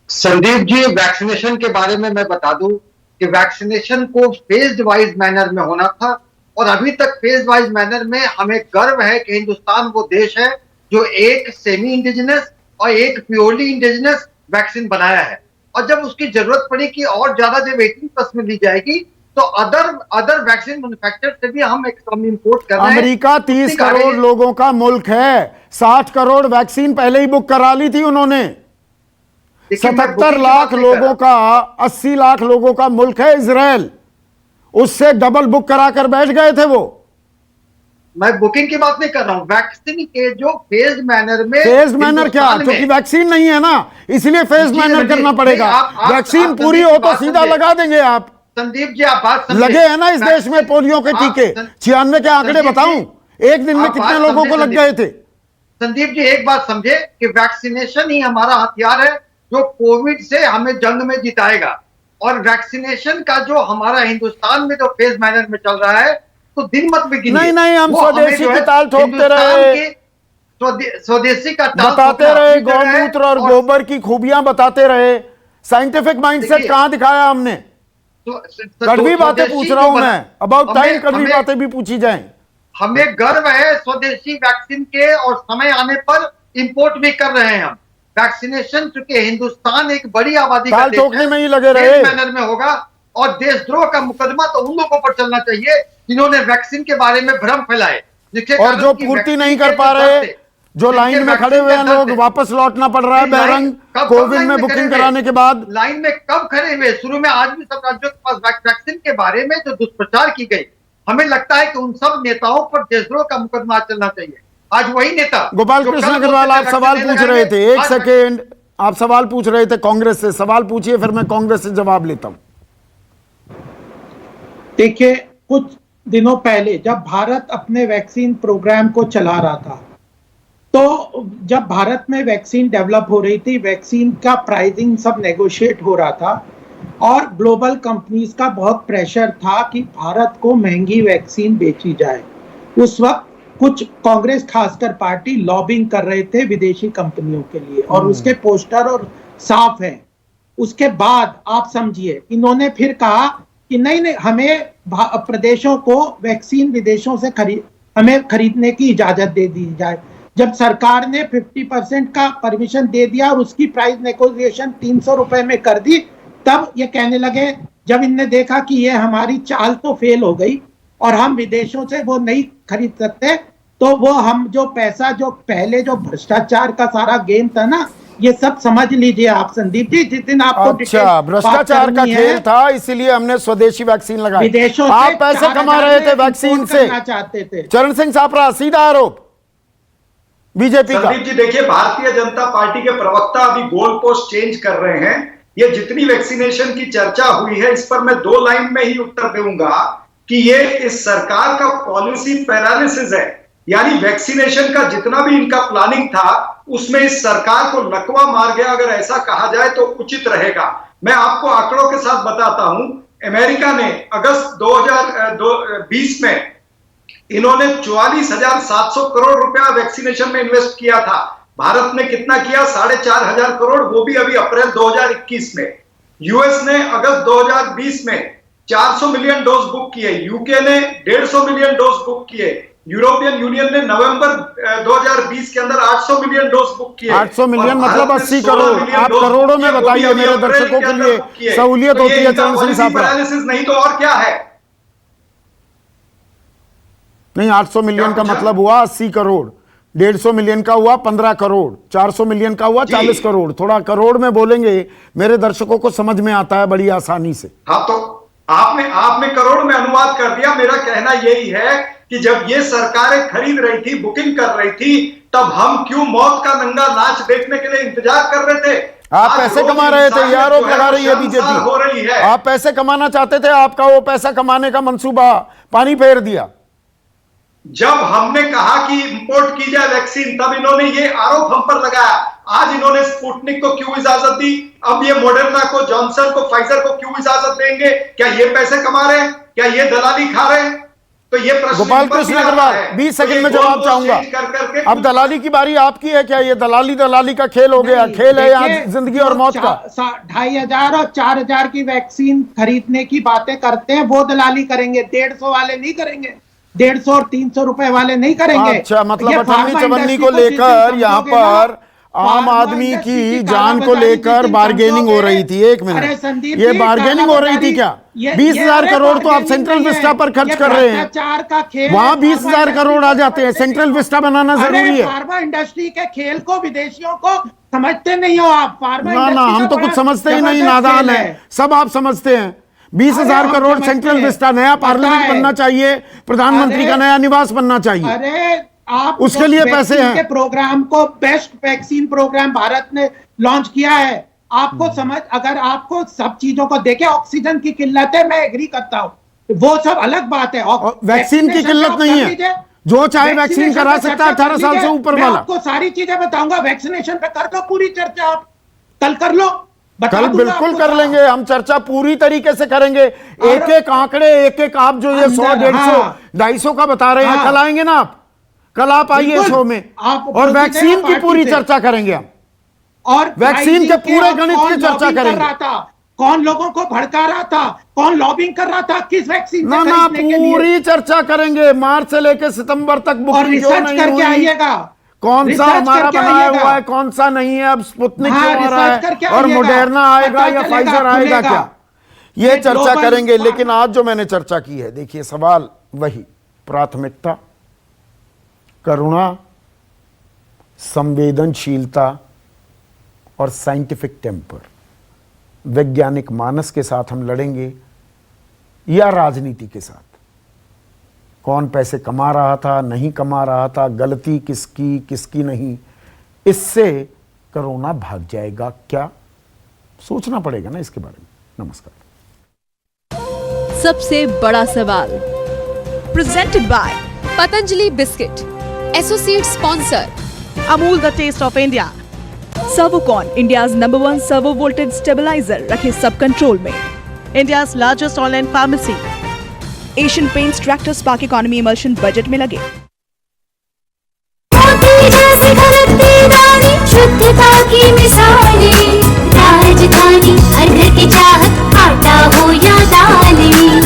संदीप जी, वैक्सीनेशन के बारे में मैं बता दूं कि वैक्सीनेशन को फेज्ड वाइज मैनर में होना था, और अभी तक फेज वाइज मैनर में हमें गर्व है कि हिंदुस्तान वो देश है जो एक सेमी इंडिजिनस और एक प्योरली इंडिजिनस वैक्सीन बनाया है। और जब उसकी जरूरत पड़ी कि और ज्यादा जब 18+ में ली जाएगी, तो अदर वैक्सीन मैन्युफैक्चर से भी हम इंपोर्ट कर रहे हैं। अमेरिका 30 करोड़ लोगों का मुल्क है, 60 करोड़ वैक्सीन पहले ही बुक करा ली थी उन्होंने। 77 लाख लोगों का, 80 लाख लोगों का मुल्क है इजराइल, उससे डबल बुक करा कर बैठ गए थे वो। मैं बुकिंग की बात नहीं कर रहा हूं, वैक्सीन के जो फेज मैनर में। फेज मैनर क्या? क्योंकि वैक्सीन नहीं है ना, इसलिए फेज मैनर करना पड़ेगा। वैक्सीन पूरी हो तो सीधा लगा देंगे आप। संदीप जी, आप बात समझे। लगे हैं ना इस देश में पोलियो के टीके, 96 के आंकड़े बताऊं, एक दिन में कितने लोगों को लग गए थे? संदीप जी, एक बात समझे कि वैक्सीनेशन ही हमारा हथियार है जो कोविड से हमें जंग में जिताएगा। और वैक्सीनेशन का जो हमारा हिंदुस्तान में जो फेज मैनर में चल रहा है, तो दिन मत भी गिनिए। नहीं, हम स्वदेशी की ताल ठोकते रहे, स्वदेशी का बताते रहे, गौमूत्र और गोबर की खूबियां बताते रहे। साइंटिफिक माइंडसेट कहां दिखाया हमने? कड़वी बातें पूछ रहा हूं मैं, अबाउट टाइम कड़वी बातें भी पूछी जाएं। हमें गर्व है स्वदेशी वैक्सीन के, और समय आने पर इंपोर्ट भी कर रहे हैं हम। वैक्सीनेशन चूंकि हिंदुस्तान एक बड़ी आबादी का देश है, में ही लगे रहे मैनर में होगा। और देशद्रोह का मुकदमा तो उन लोगों पर चलना चाहिए जिन्होंने वैक्सीन के बारे में भ्रम फैलाए, और जो पूर्ति नहीं कर पा रहे, जो लाइन में खड़े हुए हैं लोग, वापस लौटना पड़ रहा है बेरंग कोविड में बुकिंग कराने के बाद। लाइन में कब खड़े हुए? शुरू में। आज भी सब राज्यों के पास वैक्सीन के बारे में जो दुष्प्रचार की गई, हमें लगता है कि उन सब नेताओं पर देशद्रोह का मुकदमा चलना चाहिए। आज वही नेता गोपाल कृष्ण अग्रवाल, आप सवाल पूछ रहे थे, 1 सेकेंड, आप सवाल पूछ रहे थे कांग्रेस से, सवाल पूछिए, फिर मैं कांग्रेस से जवाब लेता हूं। देखिए, कुछ दिनों पहले जब भारत अपने वैक्सीन प्रोग्राम को चला रहा था, तो जब भारत में वैक्सीन डेवलप हो रही थी, वैक्सीन का प्राइसिंग सब नेगोशिएट हो रहा था, और ग्लोबल कंपनीज का बहुत प्रेशर था कि भारत को महंगी वैक्सीन बेची जाए। उस वक्त कुछ कांग्रेस खासकर पार्टी लॉबिंग कर रहे थे विदेशी कंपनियों के लिए, और उसके पोस्टर और साफ है। उसके बाद आप समझिए इन्होंने फिर कहा कि नहीं, हमें प्रदेशों को वैक्सीन विदेशों से हमें खरीदने की इजाजत दे दी जाए। जब सरकार ने 50% का परमिशन दे दिया और उसकी प्राइस नेगोशिएशन 300 रुपए में कर दी, तब ये कहने लगे, जब इनने देखा कि ये हमारी चाल तो फेल हो गई और हम विदेशों से वो नहीं खरीद सकते, तो वो हम जो पैसा जो पहले जो भ्रष्टाचार का सारा गेम था ना, ये सब समझ लीजिए आप संदीप जी, जिस दिन आपको अच्छा भ्रष्टाचार का खेल था, इसीलिए हमने स्वदेशी वैक्सीन लगाई। विदेशों आप पैसे कमा रहे थे वैक्सीन से, चाहते थे। चरण सिंह सापरा, सीधा आरोप बीजेपी का। संदीप जी देखिए, भारतीय जनता पार्टी के प्रवक्ता अभी गोल पोस्ट चेंज कर रहे हैं। ये जितनी वैक्सीनेशन की चर्चा हुई है, इस पर मैं 2 लाइन में ही उत्तर दूंगा कि ये इस सरकार का पॉलिसी पैरालिसिस है। यानी वैक्सीनेशन का जितना भी इनका प्लानिंग था, उसमें इस सरकार को लकवा मार गया, अगर ऐसा कहा जाए तो उचित रहेगा। मैं आपको आंकड़ों के साथ बताता हूं। अमेरिका ने अगस्त 2020 में इन्होंने 44,700 करोड़ रुपया वैक्सीनेशन में इन्वेस्ट किया था। भारत ने कितना किया? 4,500 करोड़, वो भी अभी अप्रैल 2021 में। यूएस ने अगस्त 2020 में 400 मिलियन डोज बुक किए, यूके ने 150 मिलियन डोज बुक किए, यूरोपियन यूनियन ने नवंबर 2020 के अंदर 800 मिलियन डोज बुक किए। 800 मिलियन मतलब 80 करोड़। आप करोड़ों में बताइए, मेरे दर्शकों के लिए सहूलियत होती है। चरण सिंह साहब, पैरालिसिस नहीं तो और क्या है? नहीं, 800 मिलियन का मतलब हुआ 80 करोड़, 150 मिलियन का हुआ 15 करोड़, 400 मिलियन का हुआ 40 करोड़। थोड़ा करोड़ में बोलेंगे, मेरे दर्शकों को समझ में आता है बड़ी आसानी से। हाँ, तो आपने करोड़ में अनुवाद कर दिया। मेरा कहना यही है कि जब ये सरकारें खरीद रही थी, बुकिंग कर रही थी, तब हम क्यों मौत का नंगा नाच देखने के लिए इंतजार कर रहे थे? आप पैसे कमा रहे थे, ये आरोप लगा रही है बीजेपी। हो रही है, आप पैसे कमाना चाहते थे, आपका वो पैसा कमाने का मंसूबा पानी फेर दिया। जब हमने कहा कि इंपोर्ट की जाए वैक्सीन, तब इन्होंने ये आरोप हम पर लगाया। आज इन्होंने स्पुतनिक को क्यों इजाजत दी? अब ये मॉडर्ना को, जॉनसन को, फाइजर को क्यों इजाजत देंगे? क्या ये पैसे कमा रहे हैं? क्या ये दलाली खा रहे हैं? तो ये प्रश्न गोपाल कृष्ण अग्रवाल, 20 सेकंड में जवाब चाहूंगा। अब दलाली की बारी आपकी है। क्या ये दलाली का खेल हो गया? खेल है यहाँ जिंदगी और मौत का। 2,500 और 4,000 की वैक्सीन खरीदने की बातें करते हैं, वो दलाली करेंगे। 150 वाले नहीं करेंगे, 150 और 300 रुपए वाले नहीं करेंगे। अच्छा, मतलब अठन्नी चवन्नी को लेकर यहाँ पर आम आदमी की जान को लेकर बार्गेनिंग हो रही थी। एक मिनट, ये बार्गेनिंग हो रही थी क्या? 20,000 करोड़ तो आप सेंट्रल विस्टा पर खर्च कर रहे हैं, वहां 20,000 करोड़ आ जाते हैं। सेंट्रल विस्टा बनाना जरूरी है। फार्मा इंडस्ट्री के खेल को विदेशियों को समझते नहीं हो आप। फार्मा ना, हम तो कुछ समझते ही नहीं, नादान है सब। आप समझते हैं 20,000 करोड़ सेंट्रल विस्टा, नया पार्लियामेंट बनना चाहिए, प्रधानमंत्री का नया निवास बनना चाहिए। अरे आप उसके लिए पैसे हैं। के प्रोग्राम को, बेस्ट वैक्सीन प्रोग्राम भारत ने लॉन्च किया है। आपको समझ, अगर आपको सब चीजों को देखे, ऑक्सीजन की किल्लत है, मैं एग्री करता हूँ, वो सब अलग बात है। वैक्सीन की किल्लत नहीं है, जो चाहे वैक्सीन करा सकता है 18 साल से ऊपर वाला। आपको सारी चीजें बताऊंगा। वैक्सीनेशन पे कर दो पूरी चर्चा, आप कल कर लो। कल बिल्कुल कर लेंगे, हम चर्चा पूरी तरीके से करेंगे। एक एक आंकड़े, एक एक आप जो ये 100, 150, 250 का बता रहे हैं, कल आएंगे ना आप? कल आप आइए शो में, और वैक्सीन की पूरी चर्चा करेंगे हम, और वैक्सीन के पूरे गणित की चर्चा करेंगे। कौन लोगों को भड़का रहा था, कौन लॉबिंग कर रहा था, किस वैक्सीन ना पूरी चर्चा करेंगे। मार्च से लेकर सितंबर तक बुकिंग क्यों नहीं हुई, आइएगा कौन सा हमारा बनाया हुआ है, कौन सा नहीं है, अब स्पुतनिक क्यों आ रहा है, और मॉडर्ना आएगा या फाइजर आएगा क्या, ये चर्चा करेंगे। लेकिन आज जो मैंने चर्चा की है, देखिए सवाल वही, प्राथमिकता, करुणा, संवेदनशीलता और साइंटिफिक टेम्पर, वैज्ञानिक मानस के साथ हम लड़ेंगे या राजनीति के साथ? कौन पैसे कमा रहा था, नहीं कमा रहा था, गलती किसकी किसकी नहीं, इससे कोरोना भाग जाएगा क्या? सोचना पड़ेगा ना इसके बारे में। नमस्कार। सबसे बड़ा सवाल, presented by Patanjali biscuit, associate sponsor Amul, the taste of India. Servokon, India's number 1 servo voltage stabiliser, रखे सब कंट्रोल में। India's largest online pharmacy. Asian Paints tractor spark economy emulsion budget में लगे। शुद्धता की मिसालें, राजधानी हर घर की चाहत, आटा हो या दालें।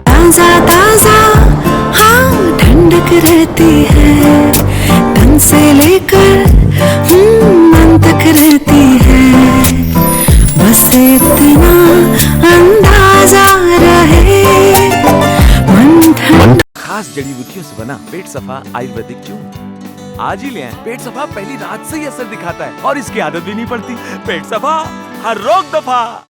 ताजा ताजा हाँ ठंडक रहती है, तन से लेकर मन तक रहती है, बस इतना अंदाजा रहे मन ठंड। खास जड़ी बूटियों से बना पेट सफा आयुर्वेदिक क्यों? आज ही ले आएं। पेट सफा पहली रात से ही असर दिखाता है और इसकी आदत भी नहीं पड़ती। पेट सफा हर रोग दफा।